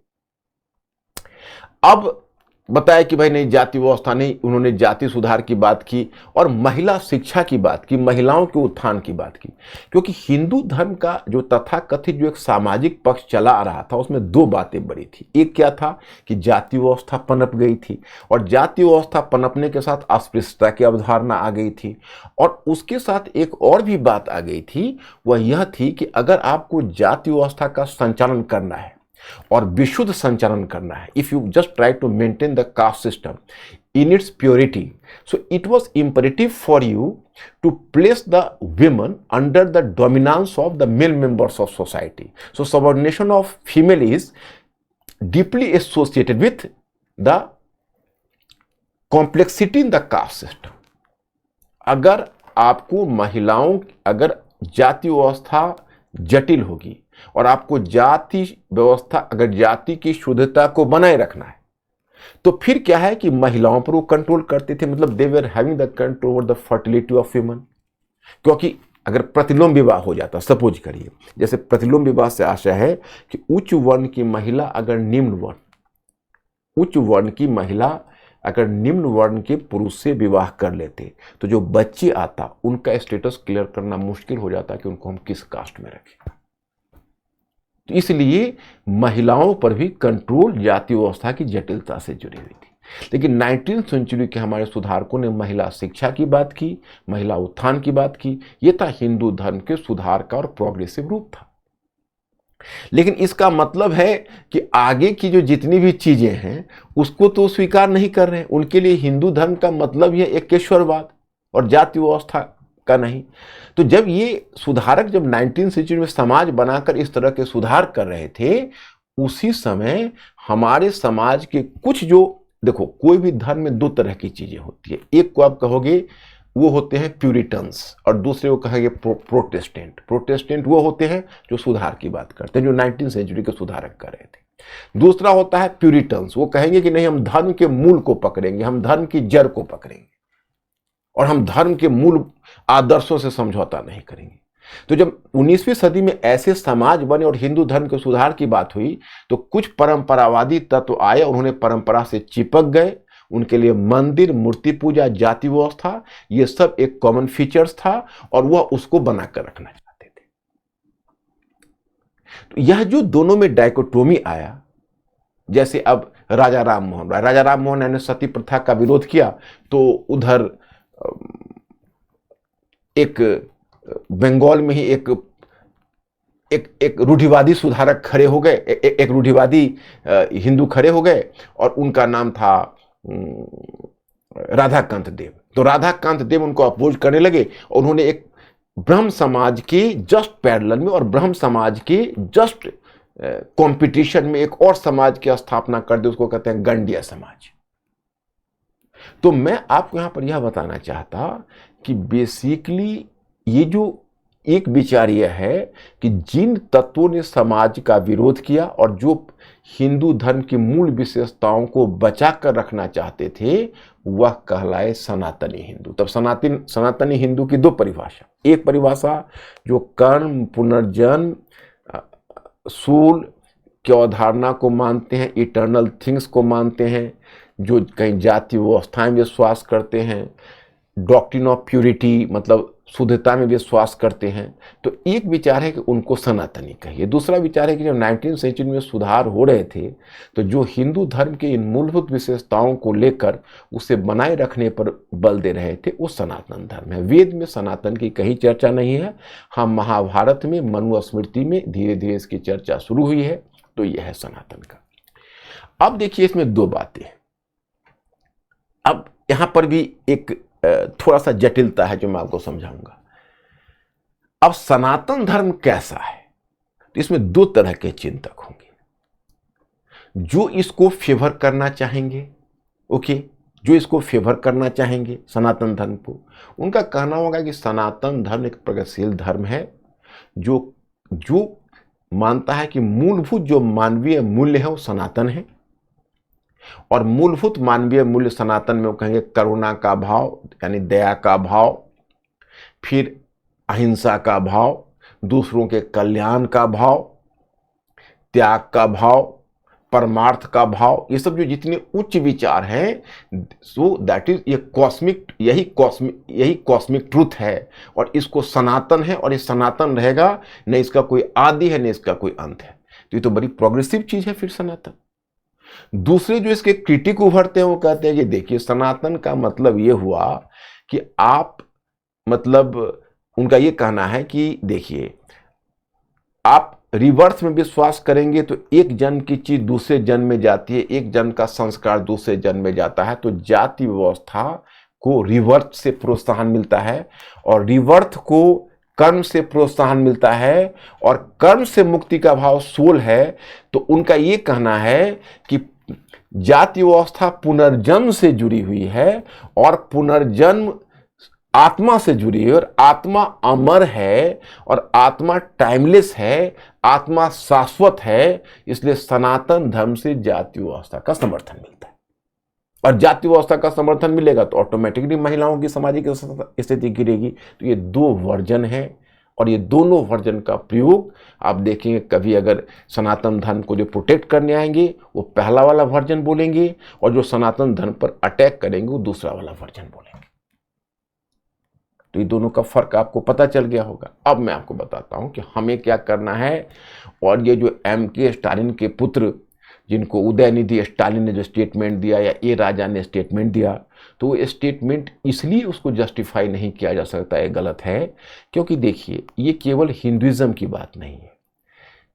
अब बताया कि भाई नहीं, जाति व्यवस्था नहीं। उन्होंने जाति सुधार की बात की और महिला शिक्षा की बात की, महिलाओं के उत्थान की बात की। क्योंकि हिंदू धर्म का जो तथाकथित जो एक सामाजिक पक्ष चला आ रहा था, उसमें दो बातें बड़ी थी। एक क्या था कि जाति व्यवस्था पनप गई थी, और जाति व्यवस्था पनपने के साथ अस्पृश्यता की अवधारणा आ गई थी। और उसके साथ एक और भी बात आ गई थी, वह यह थी कि अगर आपको जाति व्यवस्था का संचालन करना है और विशुद्ध संचालन करना है, if you just try to maintain the caste system in its purity, so it was imperative for you to place the women under the dominance of the male members of society. So subordination of female is deeply associated with the complexity in the caste system. अगर आपको महिलाओं, अगर जाति व्यवस्था जटिल होगी और आपको जाति व्यवस्था, अगर जाति की शुद्धता को बनाए रखना है, तो फिर क्या है कि महिलाओं पर वो कंट्रोल करते थे। मतलब they were having the control over the fertility of human. क्योंकि अगर प्रतिलोम विवाह हो जाता, सपोज करिए, जैसे प्रतिलोम विवाह से आशय है कि उच्च वर्ण की महिला अगर उच्च वर्ण की महिला अगर निम्न वर्ण के पुरुष से विवाह कर लेते, तो जो बच्चे आता उनका स्टेटस क्लियर करना मुश्किल हो जाता कि उनको हम किस कास्ट में रखें। तो इसलिए महिलाओं पर भी कंट्रोल जाति व्यवस्था की जटिलता से जुड़ी हुई थी। लेकिन 19वीं सेंचुरी के हमारे सुधारकों ने महिला शिक्षा की बात की, महिला उत्थान की बात की। यह था हिंदू धर्म के सुधार का और प्रोग्रेसिव रूप था। लेकिन इसका मतलब है कि आगे की जो जितनी भी चीजें हैं उसको तो स्वीकार नहीं कर रहे हैं। उनके लिए हिंदू धर्म का मतलब ही एकेश्वरवाद और जाति व्यवस्था का नहीं। तो जब ये सुधारक, जब 19वीं सेंचुरी में समाज बनाकर इस तरह के सुधार कर रहे थे, उसी समय हमारे समाज के कुछ जो, देखो कोई भी धर्म में दो तरह की चीजें होती है। एक को आप कहोगे वो होते हैं प्यूरिटन्स और दूसरे को कहेंगे प्रोटेस्टेंट। प्रोटेस्टेंट वो होते हैं जो सुधार की बात करते हैं, जो 19वीं सेंचुरी के सुधारक कर रहे थे। दूसरा होता है प्यूरिटन्स, वो कहेंगे कि नहीं, हम धर्म के मूल को पकड़ेंगे, हम धर्म की जड़ को पकड़ेंगे और हम धर्म के मूल आदर्शों से समझौता नहीं करेंगे। तो जब 19वीं सदी में ऐसे समाज बने और हिंदू धर्म के सुधार की बात हुई, तो कुछ परंपरावादी तत्व आए, उन्होंने परंपरा से चिपक गए। उनके लिए मंदिर, मूर्ति पूजा, जाति व्यवस्था, ये सब एक कॉमन फीचर्स था और वह उसको बनाकर रखना चाहते थे। तो यह जो दोनों में डायकोटोमी आया, जैसे अब राजा राम मोहन राय, राजा राम मोहन राय ने सती प्रथा का विरोध किया, तो उधर एक बंगाल में ही एक रूढ़िवादी सुधारक खड़े हो गए, एक रूढ़िवादी हिंदू खड़े हो गए, और उनका नाम था राधाकांत देव। तो राधाकांत देव उनको अपोज करने लगे, और उन्होंने एक ब्रह्म समाज के जस्ट पैरेलल में और ब्रह्म समाज के जस्ट कंपटीशन में एक और समाज की स्थापना कर दी, उसको कहते हैं गंडिया समाज। तो मैं आपको यहां पर यह बताना चाहता कि बेसिकली ये जो एक विचार यह है कि जिन तत्वों ने समाज का विरोध किया और जो हिंदू धर्म की मूल विशेषताओं को बचा कर रखना चाहते थे, वह कहलाए सनातनी हिंदू। तब सनातनी हिंदू की दो परिभाषा, एक परिभाषा जो कर्म, पुनर्जन्म, सूल की अवधारणा को मानते हैं, इटर्नल थिंग्स को मानते हैं, जो कहीं जाति व्यवस्थाएं विश्वास करते हैं, डॉक्ट्रिन ऑफ प्यूरिटी मतलब शुद्धता में विश्वास करते हैं। तो एक विचार है कि उनको सनातनी कहिए। दूसरा विचार है कि जब 19वीं सेंचुरी में सुधार हो रहे थे, तो जो हिंदू धर्म के इन मूलभूत विशेषताओं को लेकर उसे बनाए रखने पर बल दे रहे थे, वो सनातन धर्म है। वेद में सनातन की कहीं चर्चा नहीं है। हाँ, महाभारत में मनुस्मृति में धीरे धीरे इसकी चर्चा शुरू हुई है। तो यह है सनातन का। अब देखिए, इसमें दो बातें हैं। अब यहां पर भी एक थोड़ा सा जटिलता है जो मैं आपको समझाऊंगा। अब सनातन धर्म कैसा है, तो इसमें दो तरह के चिंतक होंगे। जो इसको फेवर करना चाहेंगे, ओके, जो इसको फेवर करना चाहेंगे सनातन धर्म को, उनका कहना होगा कि सनातन धर्म एक प्रगतिशील धर्म है जो मानता है कि मूलभूत जो मानवीय मूल्य है वो सनातन है। और मूलभूत मानवीय मूल्य सनातन में वो कहेंगे करुणा का भाव, यानी दया का भाव, फिर अहिंसा का भाव, दूसरों के कल्याण का भाव, त्याग का भाव, परमार्थ का भाव, ये सब जो जितने उच्च विचार हैं, सो दैट इज ये कॉस्मिक, यही कॉस्मिक ट्रूथ है। और इसको सनातन है, और ये सनातन रहेगा, न इसका कोई आदि है न इसका कोई अंत है। तो ये तो बड़ी प्रोग्रेसिव चीज है फिर सनातन। दूसरे जो इसके क्रिटिक उभरते हैं वो कहते हैं कि देखिए, सनातन का मतलब ये हुआ कि आप, मतलब उनका ये कहना है कि देखिए, आप रिवर्स में विश्वास करेंगे तो एक जन्म की चीज दूसरे जन्म में जाती है, एक जन्म का संस्कार दूसरे जन्म में जाता है। तो जाति व्यवस्था को रिवर्स से प्रोत्साहन मिलता है, और रिवर्थ को कर्म से प्रोत्साहन मिलता है, और कर्म से मुक्ति का भाव सोल है। तो उनका ये कहना है कि जाति व्यवस्था पुनर्जन्म से जुड़ी हुई है, और पुनर्जन्म आत्मा से जुड़ी है, और आत्मा अमर है, और आत्मा टाइमलेस है, आत्मा शाश्वत है। इसलिए सनातन धर्म से जाति व्यवस्था का समर्थन मिलता है। और जाति व्यवस्था का समर्थन मिलेगा तो ऑटोमेटिकली महिलाओं की सामाजिक स्थिति गिरेगी। तो ये दो वर्जन है, और ये दोनों वर्जन का प्रयोग आप देखेंगे। कभी अगर सनातन धर्म को जो प्रोटेक्ट करने आएंगे वो पहला वाला वर्जन बोलेंगे, और जो सनातन धर्म पर अटैक करेंगे वो दूसरा वाला वर्जन बोलेंगे। तो ये दोनों का फर्क आपको पता चल गया होगा। अब मैं आपको बताता हूं कि हमें क्या करना है। और ये जो M.K. स्टालिन के पुत्र, जिनको उदयनिधि स्टालिन ने जो स्टेटमेंट दिया या ए राजा ने स्टेटमेंट दिया, तो वो स्टेटमेंट इसलिए उसको जस्टिफाई नहीं किया जा सकता, ये गलत है। क्योंकि देखिए, ये केवल हिंदुइज्म की बात नहीं है।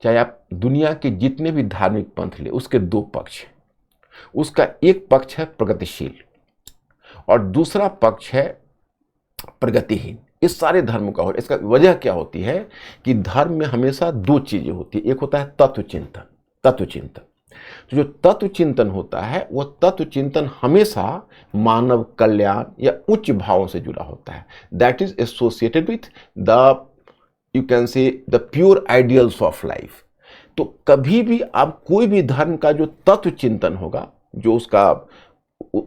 चाहे आप दुनिया के जितने भी धार्मिक पंथ ले, उसके दो पक्ष हैं। उसका एक पक्ष है प्रगतिशील, और दूसरा पक्ष है प्रगतिहीन। इस सारे धर्मों का हो, इसका वजह क्या होती है कि धर्म में हमेशा दो चीजें होती है। एक होता है तत्व चिंतन। तो जो तत्व चिंतन होता है, वो तत्व चिंतन हमेशा मानव कल्याण या उच्च भावों से जुड़ा होता है। That is associated with the, you can से, the pure ideals of life. तो कभी भी आप कोई भी धर्म का जो तत्व चिंतन होगा, जो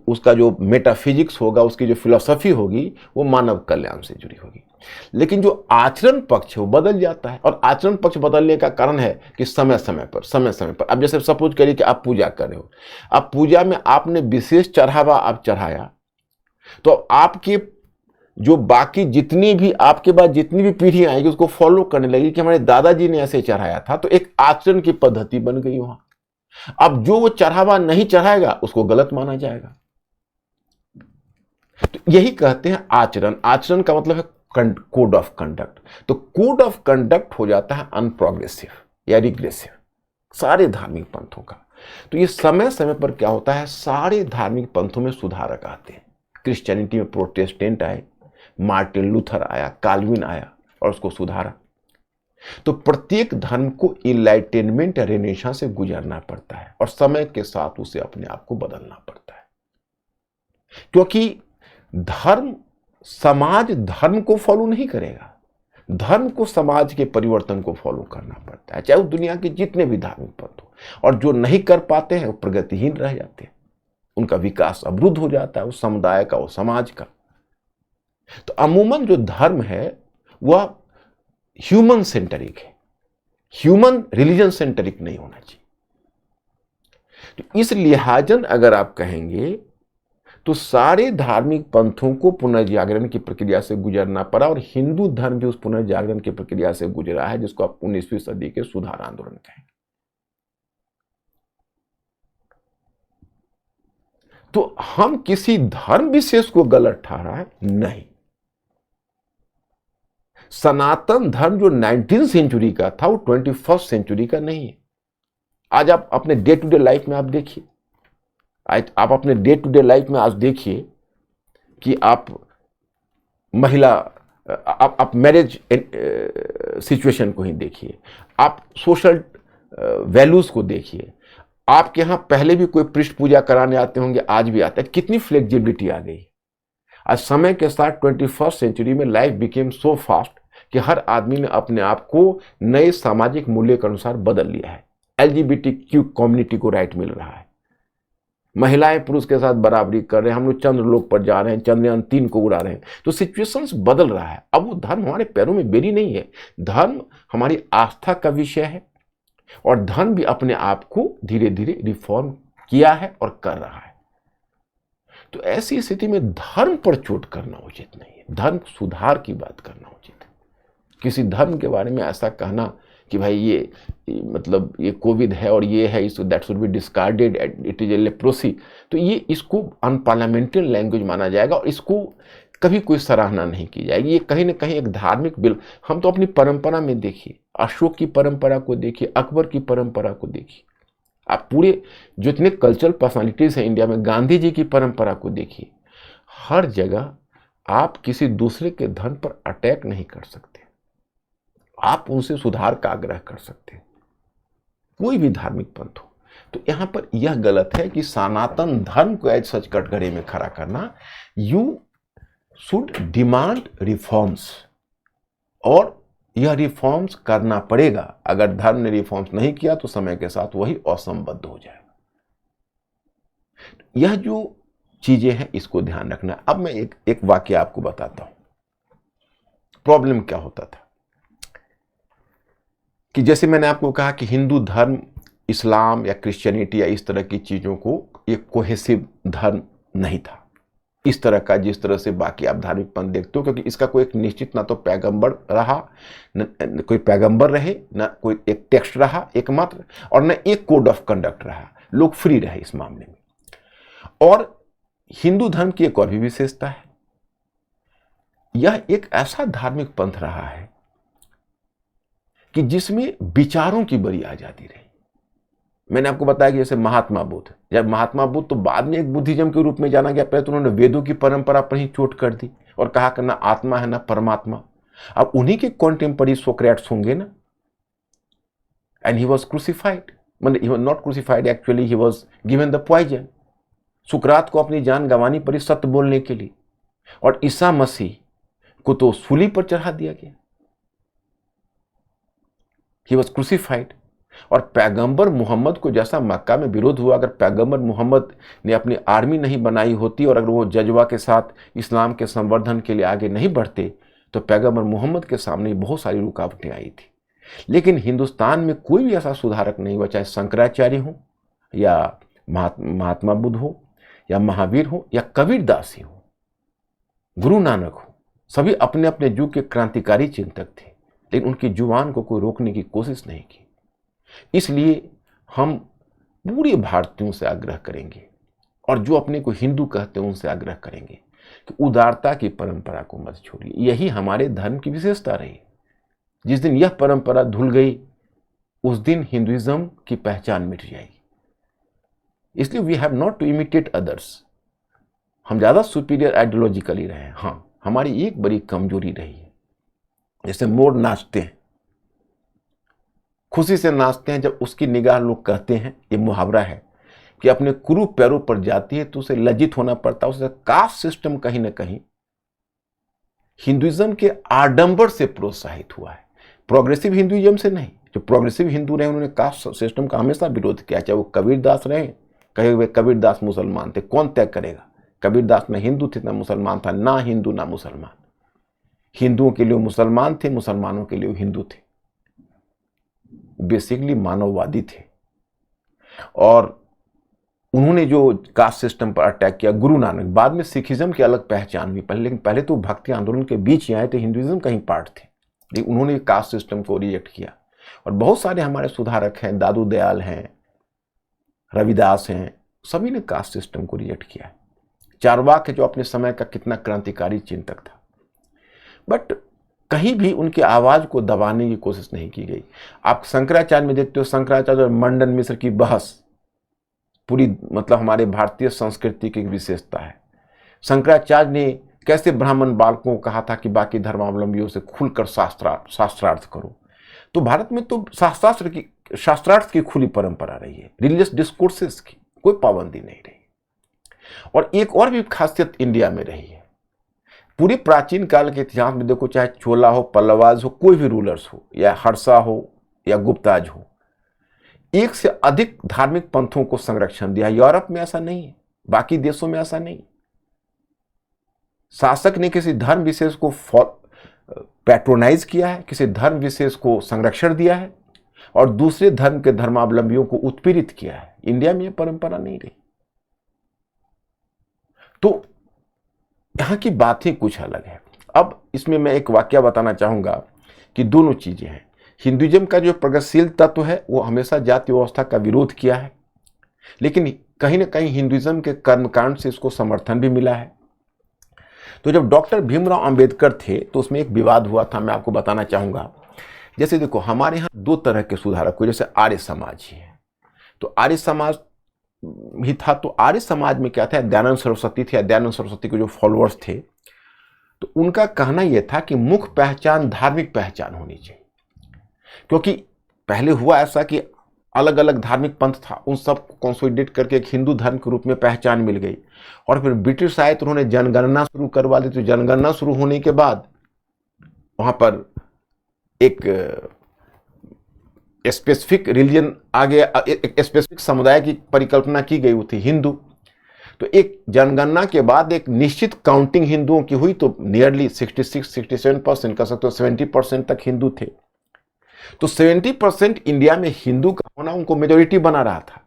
उसका जो मेटाफिजिक्स होगा, उसकी जो फिलॉसफी होगी, वो मानव कल्याण से जुड़ी होगी। लेकिन जो आचरण पक्ष है वो बदल जाता है। और आचरण पक्ष बदलने का कारण है कि समय समय पर अब जैसे सपोज करिए कि आप पूजा कर रहे हो, अब पूजा में आपने विशेष चढ़ावा आप चढ़ाया, तो आपके जो बाकी जितनी भी आपके बाद जितनी भी पीढ़ी आएगी उसको फॉलो करने लगी कि हमारे दादाजी ने ऐसे चढ़ाया था। तो एक आचरण की पद्धति बन गई वहां। अब जो वो चढ़ावा नहीं चढ़ाएगा उसको गलत माना जाएगा। तो यही कहते हैं आचरण। आचरण का मतलब है कोड ऑफ कंडक्ट। तो कोड ऑफ कंडक्ट हो जाता है अनप्रोग्रेसिव या रिग्रेसिव सारे धार्मिक पंथों का। तो ये समय समय पर क्या होता है, सारे धार्मिक पंथों में सुधारक आते हैं। क्रिश्चियनिटी में प्रोटेस्टेंट आए, मार्टिन लूथर आया, काल्विन आया और उसको सुधारा। तो प्रत्येक धर्म को इनलाइटेनमेंट या रेनेसां से गुजरना पड़ता है और समय के साथ उसे अपने आप को बदलना पड़ता है, क्योंकि धर्म समाज धर्म को फॉलो नहीं करेगा, धर्म को समाज के परिवर्तन को फॉलो करना पड़ता है, चाहे वो दुनिया के जितने भी धार्मिक पंथ हो। और जो नहीं कर पाते हैं वो प्रगतिहीन रह जाते हैं, उनका विकास अवरुद्ध हो जाता है, उस समुदाय का, वो समाज का। तो अमूमन जो धर्म है वह ह्यूमन सेंटरिक है, ह्यूमन रिलीजन सेंटरिक नहीं होना चाहिए। तो इस लिहाजन अगर आप कहेंगे तो सारे धार्मिक पंथों को पुनर्जागरण की प्रक्रिया से गुजरना पड़ा और हिंदू धर्म भी उस पुनर्जागरण की प्रक्रिया से गुजरा है, जिसको आप 19वीं सदी के सुधार आंदोलन कहें। तो हम किसी धर्म विशेष को गलत ठहराए नहीं। सनातन धर्म जो 19वीं सेंचुरी का था वो 21st सेंचुरी का नहीं है। आज आप अपने डे टू डे लाइफ में आप देखिए, आप अपने डे टू डे लाइफ में आज देखिए कि आप महिला, आप मैरिज सिचुएशन को ही देखिए, आप सोशल वैल्यूज को देखिए। आपके यहां पहले भी कोई पृष्ठ पूजा कराने आते होंगे, आज भी आते हैं। कितनी फ्लेक्सिबिलिटी आ गई। आज समय के साथ 21st सेंचुरी में लाइफ बिकेम सो फास्ट कि हर आदमी ने अपने आप को नए सामाजिक मूल्य के अनुसार बदल लिया है। LGBTQ कम्युनिटी को राइट मिल रहा है, महिलाएं पुरुष के साथ बराबरी कर रहे हैं, हम लोग चंद्रलोक पर जा रहे हैं, चंद्रयान 3 को उड़ा रहे हैं। तो सिचुएशंस बदल रहा है। अब वो धर्म हमारे पैरों में बेरी नहीं है, धर्म हमारी आस्था का विषय है और धर्म भी अपने आप को धीरे धीरे रिफॉर्म किया है और कर रहा है। तो ऐसी स्थिति में धर्म पर चोट करना उचित नहीं है, धर्म सुधार की बात करना उचित है। किसी धर्म के बारे में ऐसा कहना कि भाई ये मतलब ये कोविड है और ये है, इसको that should be discarded, it is a leprosy, तो ये इसको अनपार्लियामेंट्री लैंग्वेज माना जाएगा और इसको कभी कोई सराहना नहीं की जाएगी। ये कहीं ना कहीं एक धार्मिक बिल। हम तो अपनी परंपरा में देखिए, अशोक की परंपरा को देखिए, अकबर की परंपरा को देखिए, आप पूरे जितने कल्चरल पर्सनालिटीज हैं इंडिया में, गांधी जी की परंपरा को देखिए। हर जगह आप किसी दूसरे के धर्म पर अटैक नहीं कर सकते, आप उनसे सुधार का आग्रह कर सकते हैं, कोई भी धार्मिक पंथ हो। तो यहां पर यह गलत है कि सनातन धर्म को एज सच कटघरे में खड़ा करना। यू शुड डिमांड रिफॉर्म्स और यह रिफॉर्म्स करना पड़ेगा। अगर धर्म ने रिफॉर्म्स नहीं किया तो समय के साथ वही असंबद्ध हो जाएगा। यह जो चीजें हैं इसको ध्यान रखना। अब मैं एक वाक्य आपको बताता हूं। प्रॉब्लम क्या होता था कि जैसे मैंने आपको कहा कि हिंदू धर्म इस्लाम या क्रिश्चियनिटी या इस तरह की चीजों को एक कोहेसिव धर्म नहीं था, इस तरह का जिस तरह से बाकी आप धार्मिक पंथ देखते हो, क्योंकि इसका कोई एक निश्चित ना तो पैगंबर रहा, न कोई पैगंबर रहे, ना कोई एक टेक्स्ट रहा एकमात्र, और न एक कोड ऑफ कंडक्ट रहा। लोग फ्री रहे इस मामले में। और हिंदू धर्म की एक और भी विशेषता है, यह एक ऐसा धार्मिक पंथ रहा है कि जिसमें विचारों की बड़ी आजादी रही। मैंने आपको बताया कि जैसे महात्मा बुद्ध, जब महात्मा बुद्ध तो बाद में एक बुद्धिज्म के रूप में जाना गया, पहले तो उन्होंने वेदों की परंपरा पर ही चोट कर दी और कहा कि ना आत्मा है ना परमात्मा। अब उन्हीं के कॉन्टेम्पररी सोक्रेट्स होंगे ना, एंड ही वाज क्रूसिफाइड, मतलब he was not crucified, actually he was given the poison. सुकरात को अपनी जान गंवानी पड़ी सत्य बोलने के लिए, और ईसा मसीह को तो सूली पर चढ़ा दिया गया। ही वाज क्रूसिफाइड। और पैगंबर मोहम्मद को जैसा मक्का में विरोध हुआ, अगर पैगंबर मोहम्मद ने अपनी आर्मी नहीं बनाई होती और अगर वो जज्बा के साथ इस्लाम के संवर्धन के लिए आगे नहीं बढ़ते तो पैगंबर मोहम्मद के सामने बहुत सारी रुकावटें आई थी। लेकिन हिंदुस्तान में कोई भी ऐसा सुधारक नहीं हुआ, चाहे शंकराचार्य हो या महात्मा बुद्ध हो या महावीर हो या कबीरदास ही हो, गुरु नानक हो, सभी अपने अपने युग के क्रांतिकारी चिंतक थे, लेकिन उनकी जुबान को कोई रोकने की कोशिश नहीं की। इसलिए हम पूरे भारतीयों से आग्रह करेंगे और जो अपने को हिंदू कहते हैं उनसे आग्रह करेंगे कि उदारता की परंपरा को मत छोड़िए। यही हमारे धर्म की विशेषता रही। जिस दिन यह परंपरा धुल गई उस दिन हिंदुइज्म की पहचान मिट जाएगी। इसलिए we have not to imitate others. हम ज्यादा सुपीरियर आइडियोलॉजिकली रहे हैं। हाँ, हमारी एक बड़ी कमजोरी रही है, जैसे मोर नाचते हैं, खुशी से नाचते हैं जब उसकी निगाह लोग कहते हैं, ये मुहावरा है कि अपने कुरूप पैरों पर जाती है तो उसे लज्जित होना पड़ता है। उसे कास्ट सिस्टम कहीं ना कहीं हिंदुइज्म के आडंबर से प्रोत्साहित हुआ है, प्रोग्रेसिव हिंदुइज्म से नहीं। जो प्रोग्रेसिव हिंदू रहे उन्होंने कास्ट सिस्टम का हमेशा विरोध किया, चाहे वो कबीरदास रहे। कहे हुए कबीरदास मुसलमान थे, कौन तय करेगा? कबीरदास ना हिंदू थे ना मुसलमान था, ना हिंदू ना मुसलमान। हिंदुओं के लिए मुसलमान थे, मुसलमानों के लिए हिंदू थे। बेसिकली मानववादी थे और उन्होंने जो कास्ट सिस्टम पर अटैक किया, गुरु नानक, बाद में सिखिज्म की अलग पहचान हुई पहले, लेकिन पहले तो भक्ति आंदोलन के बीच ही आए थे, हिंदुइज्म का ही पार्ट थे, लेकिन उन्होंने कास्ट सिस्टम को रिजेक्ट किया। और बहुत सारे हमारे सुधारक हैं, दादू दयाल हैं, रविदास हैं, सभी ने कास्ट सिस्टम को रिजेक्ट किया। चारवाक जो अपने समय का कितना क्रांतिकारी चिंतक था, बट कहीं भी उनकी आवाज को दबाने की कोशिश नहीं की गई। आप शंकराचार्य में देखते हो, शंकराचार्य और मंडन मिश्र की बहस पूरी मतलब हमारे भारतीय संस्कृति की विशेषता है। शंकराचार्य ने कैसे ब्राह्मण बालकों को कहा था कि बाकी धर्मावलंबियों से खुलकर शास्त्रार्थ करो। तो भारत में तो शास्त्रार्थ की खुली परंपरा रही है, रिलीजियस डिस्कोर्सेस की कोई पाबंदी नहीं रही। और एक और भी खासियत इंडिया में रही है, पूरे प्राचीन काल के इतिहास में देखो, चाहे चोला हो, पल्लवाज हो, कोई भी रूलर्स हो, या हर्षा हो या गुप्ताज हो, एक से अधिक धार्मिक पंथों को संरक्षण दिया। यूरोप में ऐसा नहीं है, बाकी देशों में ऐसा नहीं। शासक ने किसी धर्म विशेष को पैट्रोनाइज किया है, किसी धर्म विशेष को संरक्षण दिया है और दूसरे धर्म के धर्मावलंबियों को उत्पीड़ित किया है। इंडिया में यह परंपरा नहीं रही। तो यहां की बात ही कुछ अलग है। अब इसमें मैं एक वाकया बताना चाहूंगा कि दोनों चीजें हैं। हिंदुइज्म का जो प्रगतिशील तत्व है वो हमेशा जाति व्यवस्था का विरोध किया है, लेकिन कहीं ना कहीं हिंदुइज्म के कर्मकांड से इसको समर्थन भी मिला है। तो जब डॉक्टर भीमराव अंबेडकर थे तो उसमें एक विवाद हुआ था, मैं आपको बताना चाहूंगा। जैसे देखो, हमारे यहाँ दो तरह के सुधारक हुए, जैसे आर्य समाज ही है, तो आर्य समाज ही था। तो आर्य समाज में क्या था, दयानंद सरस्वती थे, दयानंद सरस्वती के जो फॉलोअर्स थे, तो उनका कहना यह था कि मुख्य पहचान धार्मिक पहचान होनी चाहिए। क्योंकि पहले हुआ ऐसा कि अलग अलग धार्मिक पंथ था, उन सब को कंसोलिडेट करके एक हिंदू धर्म के रूप में पहचान मिल गई। और फिर ब्रिटिश आए तो उन्होंने जनगणना शुरू करवा दी। तो जनगणना शुरू होने के बाद वहां पर एक स्पेसिफिक रिलीजन आ गया, एक स्पेसिफिक समुदाय की परिकल्पना की गई, वो थी हिंदू। तो एक जनगणना के बाद एक निश्चित काउंटिंग हिंदुओं की हुई, तो नियरली 66-67% कह सकते हो, 70% तक हिंदू थे। तो 70% इंडिया में हिंदू का होना उनको मेजोरिटी बना रहा था।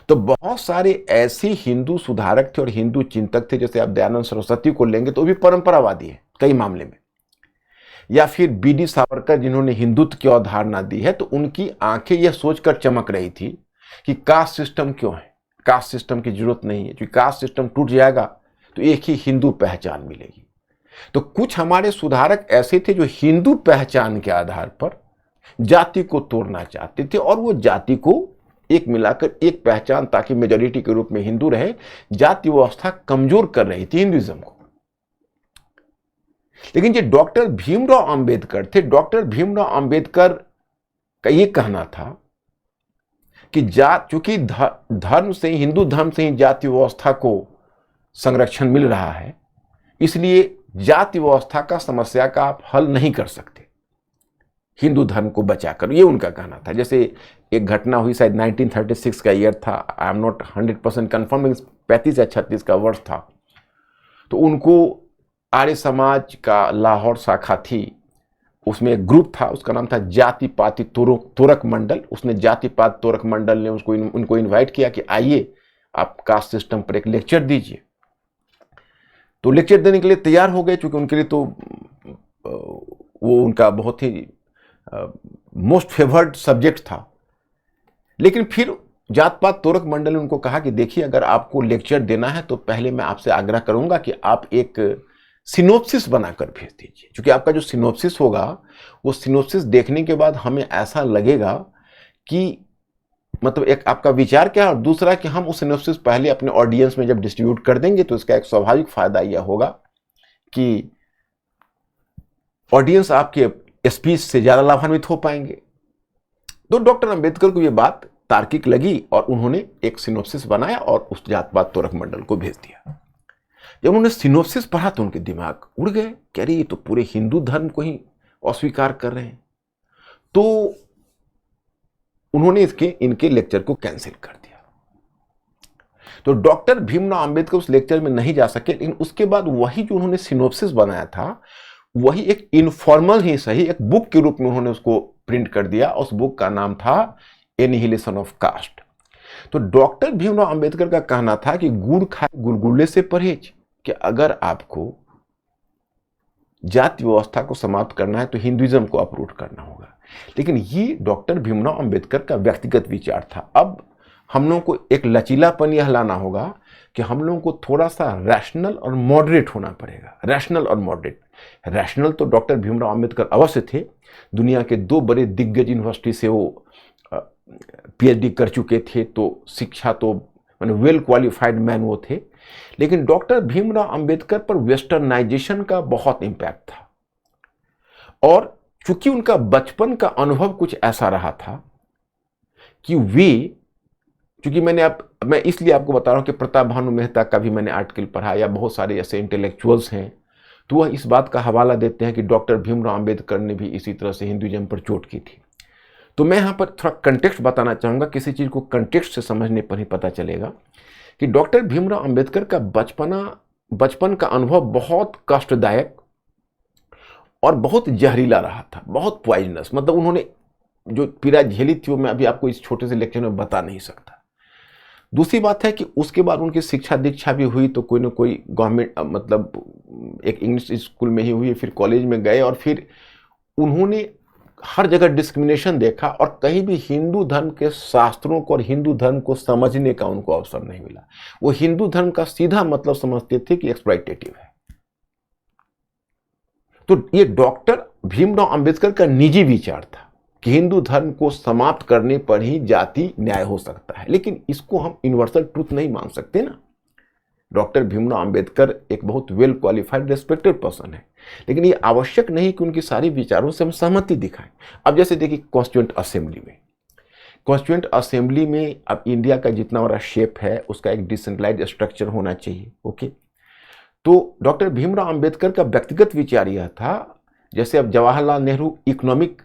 तो बहुत सारे ऐसे हिंदू सुधारक थे और हिंदू चिंतक थे, जैसे आप दयानंद सरस्वती को लेंगे तो भी परंपरावादी है कई मामले में, या फिर बीडी सावरकर जिन्होंने हिंदुत्व की अवधारणा दी है। तो उनकी आंखें यह सोचकर चमक रही थी कि कास्ट सिस्टम क्यों है, कास्ट सिस्टम की जरूरत नहीं है, क्योंकि कास्ट सिस्टम टूट जाएगा तो एक ही हिंदू पहचान मिलेगी। तो कुछ हमारे सुधारक ऐसे थे जो हिंदू पहचान के आधार पर जाति को तोड़ना चाहते थे और वो जाति को एक मिलाकर एक पहचान, ताकि मेजॉरिटी के रूप में हिंदू रहे। जाति व्यवस्था कमजोर कर रही थी हिंदुइज्म को। लेकिन जो डॉक्टर भीमराव अंबेडकर थे, डॉक्टर भीमराव अंबेडकर का ये कहना था कि चूंकि धर्म से, हिंदू धर्म से ही जाति व्यवस्था को संरक्षण मिल रहा है, इसलिए जाति व्यवस्था का समस्या का आप हल नहीं कर सकते हिंदू धर्म को बचाकर, ये उनका कहना था। जैसे एक घटना हुई, शायद 1936 का ईयर था, आई एम नॉट 100% कन्फर्म, 35 या 36 का वर्ष था। तो उनको आर्य समाज का लाहौर शाखा थी, उसमें एक ग्रुप था, उसका नाम था जाति पाति तोरक मंडल। उसने जाति पाति तोरक मंडल ने उनको इन्वाइट किया कि आइए आप कास्ट सिस्टम पर एक लेक्चर दीजिए। तो लेक्चर देने के लिए तैयार हो गए, क्योंकि उनके लिए तो वो उनका बहुत ही मोस्ट फेवर्ड सब्जेक्ट था। लेकिन फिर जात पात तोरक मंडल ने उनको कहा कि देखिए, अगर आपको लेक्चर देना है तो पहले मैं आपसे आग्रह करूंगा कि आप एक सिनोप्सिस बनाकर भेज दीजिए, क्योंकि आपका जो सिनोप्सिस होगा वो सिनोप्सिस देखने के बाद हमें ऐसा लगेगा कि मतलब एक आपका विचार क्या है, और दूसरा कि हम उस सिनोप्सिस पहले अपने ऑडियंस में जब डिस्ट्रीब्यूट कर देंगे तो इसका एक स्वाभाविक फायदा यह होगा कि ऑडियंस आपके स्पीच से ज्यादा लाभान्वित हो पाएंगे। तो डॉक्टर अंबेडकर को यह बात तार्किक लगी और उन्होंने एक सिनोप्सिस बनाया और उस जात पात तोरक मंडल को भेज दिया। जब उन्होंने सिनोप्सिस पढ़ा तो उनके दिमाग उड़ गए, कह रही ये तो पूरे हिंदू धर्म को ही अस्वीकार कर रहे हैं। तो उन्होंने इनके लेक्चर को कैंसिल कर दिया। तो डॉक्टर भीमराव अंबेडकर उस लेक्चर में नहीं जा सके, लेकिन उसके बाद वही जो उन्होंने सिनोप्सिस बनाया था वही एक इनफॉर्मल ही सही एक बुक के रूप में उन्होंने उसको प्रिंट कर दिया। उस बुक का नाम था एनिहिलेशन ऑफ कास्ट। तो डॉक्टर भीमराव अंबेडकर का कहना था कि गुड़ खाए गुलगुले से परहेज, कि अगर आपको जाति व्यवस्था को समाप्त करना है तो हिंदुइज्म को अपरूट करना होगा। लेकिन ये डॉक्टर भीमराव अंबेडकर का व्यक्तिगत विचार था। अब हम लोगों को एक लचीलापन यह लाना होगा कि हम लोगों को थोड़ा सा रैशनल और मॉडरेट होना पड़ेगा। रैशनल और मॉडरेट। रैशनल तो डॉक्टर भीमराव अंबेडकर अवश्य थे, दुनिया के 2 बड़े दिग्गज यूनिवर्सिटी से वो पीएचडी कर चुके थे, तो शिक्षा तो वेल क्वालिफाइड मैन वो थे। लेकिन डॉक्टर भीमराव अंबेडकर पर वेस्टर्नाइजेशन का बहुत इंपैक्ट था, और चूंकि उनका बचपन का अनुभव कुछ ऐसा रहा था कि चूंकि मैं इसलिए आपको बता रहा हूं कि प्रताप भानु मेहता का भी मैंने आर्टिकल पढ़ा, या बहुत सारे ऐसे इंटेलेक्चुअल्स हैं तो वह इस बात का हवाला देते हैं कि डॉक्टर भीमराव अंबेडकर ने भी इसी तरह से हिंदुइज्म पर चोट की थी। तो मैं यहां पर थोड़ा कंटेक्स्ट बताना चाहूंगा, किसी चीज को कंटेक्स्ट से समझने पर ही पता चलेगा कि डॉक्टर भीमराव अंबेडकर का बचपन का अनुभव बहुत कष्टदायक और बहुत जहरीला रहा था, बहुत पॉइजनस। मतलब उन्होंने जो पीड़ा झेली थी वो मैं अभी आपको इस छोटे से लेक्चर में बता नहीं सकता। दूसरी बात है कि उसके बाद उनकी शिक्षा दीक्षा भी हुई तो कोई ना कोई गवर्नमेंट मतलब एक इंग्लिश स्कूल में ही हुई, फिर कॉलेज में गए, और फिर उन्होंने हर जगह डिस्क्रिमिनेशन देखा और कहीं भी हिंदू धर्म के शास्त्रों को और हिंदू धर्म को समझने का उनको अवसर नहीं मिला। वो हिंदू धर्म का सीधा मतलब समझते थे कि एक्सप्लॉइटेटिव है। तो ये डॉक्टर भीमराव अंबेडकर का निजी विचार था कि हिंदू धर्म को समाप्त करने पर ही जाति न्याय हो सकता है, लेकिन इसको हम यूनिवर्सल ट्रूथ नहीं मान सकते ना। डॉक्टर भीमराव अंबेडकर एक बहुत वेल क्वालिफाइड रेस्पेक्टेड पर्सन है, लेकिन ये आवश्यक नहीं कि उनके सारे विचारों से हम सहमति दिखाएं। अब जैसे देखिए कॉन्स्टिट्यूएंट असेंबली में अब इंडिया का जितना बड़ा शेप है उसका एक डिसेंट्रलाइज्ड स्ट्रक्चर होना चाहिए। ओके, तो डॉक्टर भीमराव अंबेडकर का व्यक्तिगत विचार यह था, जैसे अब जवाहरलाल नेहरू इकोनॉमिक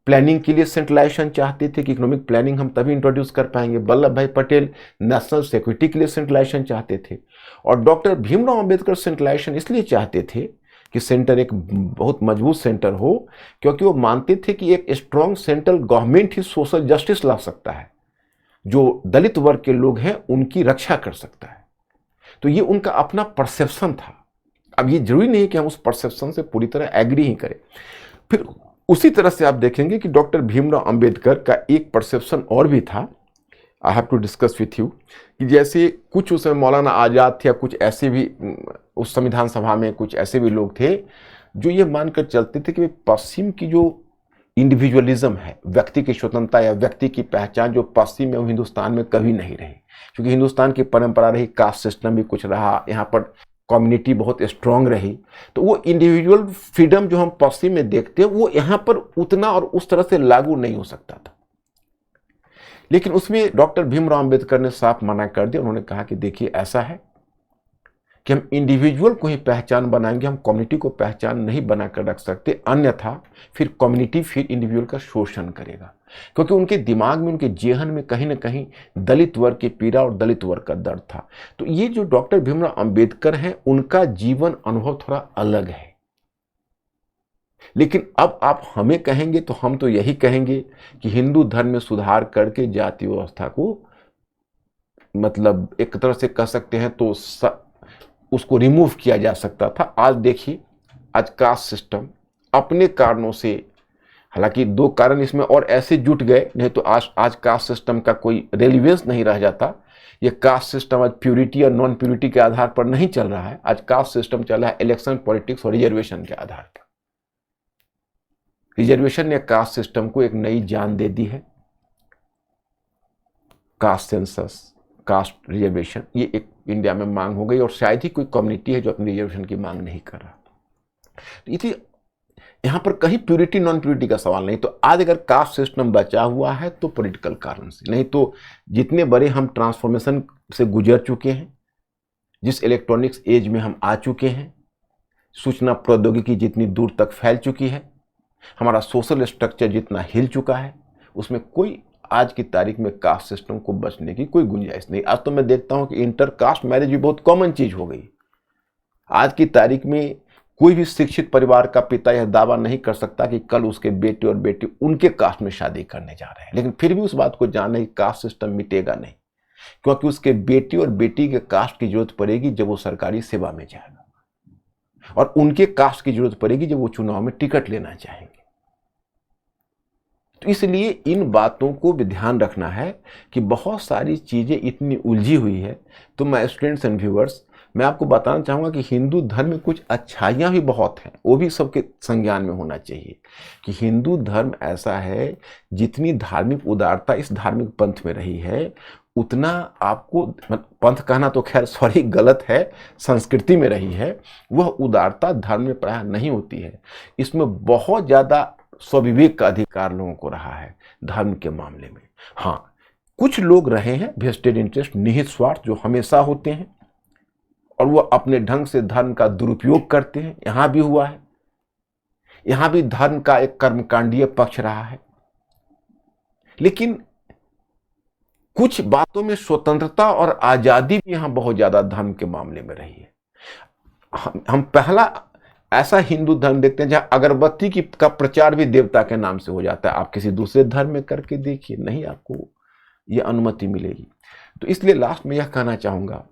प्लानिंग के लिए सेंट्रलाइजेशन चाहते थे कि इकोनॉमिक प्लानिंग हम तभी इंट्रोड्यूस कर पाएंगे। वल्लभ भाई पटेल नेशनल सिक्योरिटी के लिए सेंट्रलाइजेशन चाहते थे, और डॉक्टर भीमराव अंबेडकर सेंट्रलाइजेशन इसलिए चाहते थे कि सेंटर एक बहुत मजबूत सेंटर हो, क्योंकि वो मानते थे कि एक स्ट्रॉन्ग सेंट्रल गवर्नमेंट ही सोशल जस्टिस ला सकता है, जो दलित वर्ग के लोग हैं उनकी रक्षा कर सकता है। तो ये उनका अपना परसेप्शन था। अब ये जरूरी नहीं कि हम उस परसेप्शन से पूरी तरह एग्री ही करें। फिर उसी तरह से आप देखेंगे कि डॉक्टर भीमराव अंबेडकर का एक परसेप्शन और भी था, I have to discuss with you, कि जैसे कुछ उस समय मौलाना आज़ाद थे या कुछ ऐसे भी उस संविधान सभा में कुछ ऐसे भी लोग थे जो ये मानकर चलते थे कि पश्चिम की जो इंडिविजुअलिज्म है, व्यक्ति की स्वतंत्रता या व्यक्ति की पहचान, जो पश्चिम एवं हिंदुस्तान में कभी नहीं रही, क्योंकि हिंदुस्तान की परंपरा रही, कास्ट सिस्टम भी कुछ रहा, यहाँ पर कम्युनिटी बहुत स्ट्रांग रही, तो वो इंडिविजुअल फ्रीडम जो हम पश्चिम में देखते हैं वो यहाँ पर उतना और उस तरह से लागू नहीं हो सकता था। लेकिन उसमें डॉक्टर भीमराव अंबेडकर ने साफ मना कर दिया। उन्होंने कहा कि देखिए ऐसा है कि हम इंडिविजुअल को ही पहचान बनाएंगे, हम कम्युनिटी को पहचान नहीं बनाकर रख सकते, अन्यथा फिर कम्युनिटी फिर इंडिविजुअल का शोषण करेगा। क्योंकि उनके दिमाग में, उनके जेहन में कहीं ना कहीं दलित वर्ग की पीड़ा और दलित वर्ग का दर्द था। तो ये जो डॉक्टर भीमराव अंबेडकर हैं उनका जीवन अनुभव थोड़ा अलग है। लेकिन अब आप हमें कहेंगे तो हम तो यही कहेंगे कि हिंदू धर्म में सुधार करके जाति व्यवस्था को मतलब एक तरह से कह सकते हैं तो उसको रिमूव किया जा सकता था। आज देखिए, आज कास्ट सिस्टम अपने कारणों से हालांकि दो कारण इसमें और ऐसे जुट गए, नहीं तो आज कास्ट सिस्टम का कोई रेलिवेंस नहीं रह जाता। ये कास्ट सिस्टम आज प्यूरिटी और नॉन प्यूरिटी के आधार पर नहीं चल रहा है। आज कास्ट सिस्टम चल रहा है इलेक्शन पॉलिटिक्स और रिजर्वेशन के आधार पर। रिजर्वेशन ने कास्ट सिस्टम को एक नई जान दे दी है। कास्ट सेंसस, कास्ट रिजर्वेशन, ये एक इंडिया में मांग हो गई और शायद ही कोई कम्युनिटी है जो अपनी रिजर्वेशन की मांग नहीं कर रहा। तो इसलिए यहां पर कहीं प्यूरिटी नॉन प्यूरिटी का सवाल नहीं। तो आज अगर कास्ट सिस्टम बचा हुआ है तो पॉलिटिकल कारण से, नहीं तो जितने बड़े हम ट्रांसफॉर्मेशन से गुजर चुके हैं, जिस इलेक्ट्रॉनिक्स एज में हम आ चुके हैं, सूचना प्रौद्योगिकी जितनी दूर तक फैल चुकी है, हमारा सोशल स्ट्रक्चर जितना हिल चुका है, उसमें कोई आज की तारीख में कास्ट सिस्टम को बचने की कोई गुंजाइश नहीं। आज तो मैं देखता हूं कि इंटर कास्ट मैरिज भी बहुत कॉमन चीज हो गई। आज की तारीख में कोई भी शिक्षित परिवार का पिता यह दावा नहीं कर सकता कि कल उसके बेटे और बेटी उनके कास्ट में शादी करने जा रहे हैं, लेकिन फिर भी उस बात को जान रहे कि कास्ट सिस्टम मिटेगा नहीं, क्योंकि उसके बेटी और बेटी के कास्ट की जरूरत पड़ेगी जब वो सरकारी सेवा में जाएगा, और उनके कास्ट की जरूरत पड़ेगी जब वो चुनाव में टिकट लेना चाहेंगे। तो इसलिए इन बातों को भी ध्यान रखना है कि बहुत सारी चीजें इतनी उलझी हुई है। तो मैं स्टूडेंट्स एंड व्यूअर्स, मैं आपको बताना चाहूँगा कि हिंदू धर्म में कुछ अच्छाइयाँ भी बहुत हैं, वो भी सबके संज्ञान में होना चाहिए कि हिंदू धर्म ऐसा है, जितनी धार्मिक उदारता इस धार्मिक पंथ में रही है, उतना आपको, पंथ कहना तो खैर सॉरी गलत है, संस्कृति में रही है, वह उदारता धर्म में प्रायः नहीं होती है। इसमें बहुत ज़्यादा स्वविवेक का अधिकार लोगों को रहा है धर्म के मामले में। हाँ, कुछ लोग रहे हैं वेस्टेड इंटरेस्ट, निहित स्वार्थ जो हमेशा होते हैं, और वो अपने ढंग से धर्म का दुरुपयोग करते हैं। यहां भी हुआ है, यहां भी धर्म का एक कर्मकांडीय पक्ष रहा है। लेकिन कुछ बातों में स्वतंत्रता और आजादी भी यहां बहुत ज्यादा धर्म के मामले में रही है। हम पहला ऐसा हिंदू धर्म देखते हैं जहां अगरबत्ती का प्रचार भी देवता के नाम से हो जाता है। आप किसी दूसरे धर्म में करके देखिए, नहीं आपको यह अनुमति मिलेगी। तो इसलिए लास्ट में यह कहना चाहूंगा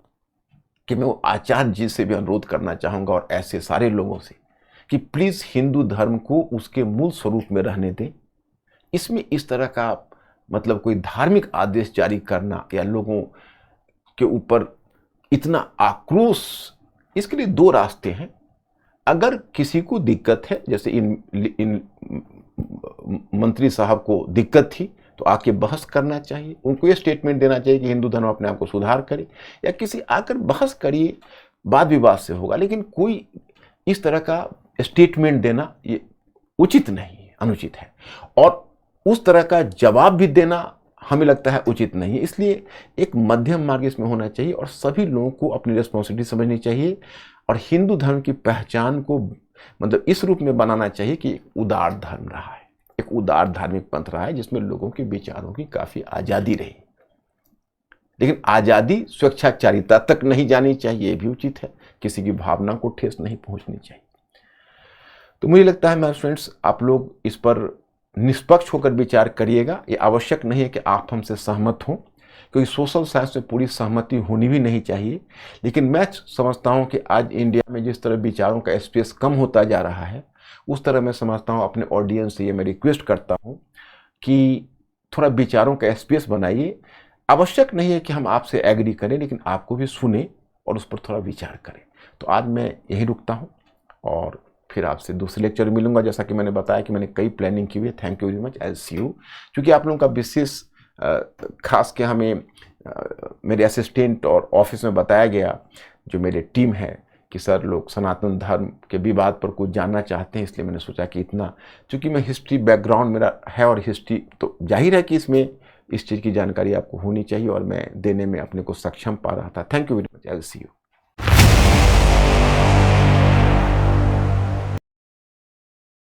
कि मैं वो आचार्य जी से भी अनुरोध करना चाहूंगा और ऐसे सारे लोगों से कि प्लीज हिंदू धर्म को उसके मूल स्वरूप में रहने दें। इसमें इस तरह का मतलब कोई धार्मिक आदेश जारी करना या लोगों के ऊपर इतना आक्रोश, इसके लिए दो रास्ते हैं। अगर किसी को दिक्कत है, जैसे इन मंत्री साहब को दिक्कत थी, तो आके बहस करना चाहिए, उनको ये स्टेटमेंट देना चाहिए कि हिंदू धर्म अपने आप को सुधार करे, या किसी आकर बहस करिए, वाद विवाद से होगा। लेकिन कोई इस तरह का स्टेटमेंट देना ये उचित नहीं है, अनुचित है, और उस तरह का जवाब भी देना हमें लगता है उचित नहीं है। इसलिए एक मध्यम मार्ग इसमें होना चाहिए और सभी लोगों को अपनी रिस्पॉन्सिबिलिटी समझनी चाहिए और हिंदू धर्म की पहचान को मतलब इस रूप में बनाना चाहिए कि एक उदार धर्म रहा है, एक उदार धार्मिक पंथ रहा है जिसमें लोगों के विचारों की काफी आजादी रही। लेकिन आजादी स्वेच्छाचारिता तक नहीं जानी चाहिए, ये भी उचित है, किसी की भावना को ठेस नहीं पहुंचनी चाहिए। तो मुझे लगता है मेरे फ्रेंड्स, आप लोग इस पर निष्पक्ष होकर विचार करिएगा। ये आवश्यक नहीं है कि आप हमसे सहमत हों, क्योंकि सोशल साइंस में पूरी सहमति होनी भी नहीं चाहिए। लेकिन मैं समझता हूं कि आज इंडिया में जिस तरह विचारों का स्पेस कम होता जा रहा है, उस तरह मैं समझता हूं, अपने ऑडियंस से ये मैं रिक्वेस्ट करता हूं कि थोड़ा विचारों का स्पेस बनाइए। आवश्यक नहीं है कि हम आपसे एग्री करें, लेकिन आपको भी सुने और उस पर थोड़ा विचार करें। तो आज मैं यही रुकता हूं और फिर आपसे दूसरे लेक्चर में मिलूंगा। जैसा कि मैंने बताया कि मैंने कई प्लानिंग की हुई है। Thank you very much, I see you. क्योंकि आप लोगों का विशेष खास के हमें मेरे असिस्टेंट और ऑफिस में बताया गया, जो मेरे टीम है, कि सर लोग सनातन धर्म के विवाद पर कुछ जानना चाहते हैं। इसलिए मैंने सोचा कि इतना, चूँकि मैं हिस्ट्री बैकग्राउंड मेरा है और हिस्ट्री, तो जाहिर है कि इसमें इस चीज़ की जानकारी आपको होनी चाहिए और मैं देने में अपने को सक्षम पा रहा था। Thank you very much, I see you.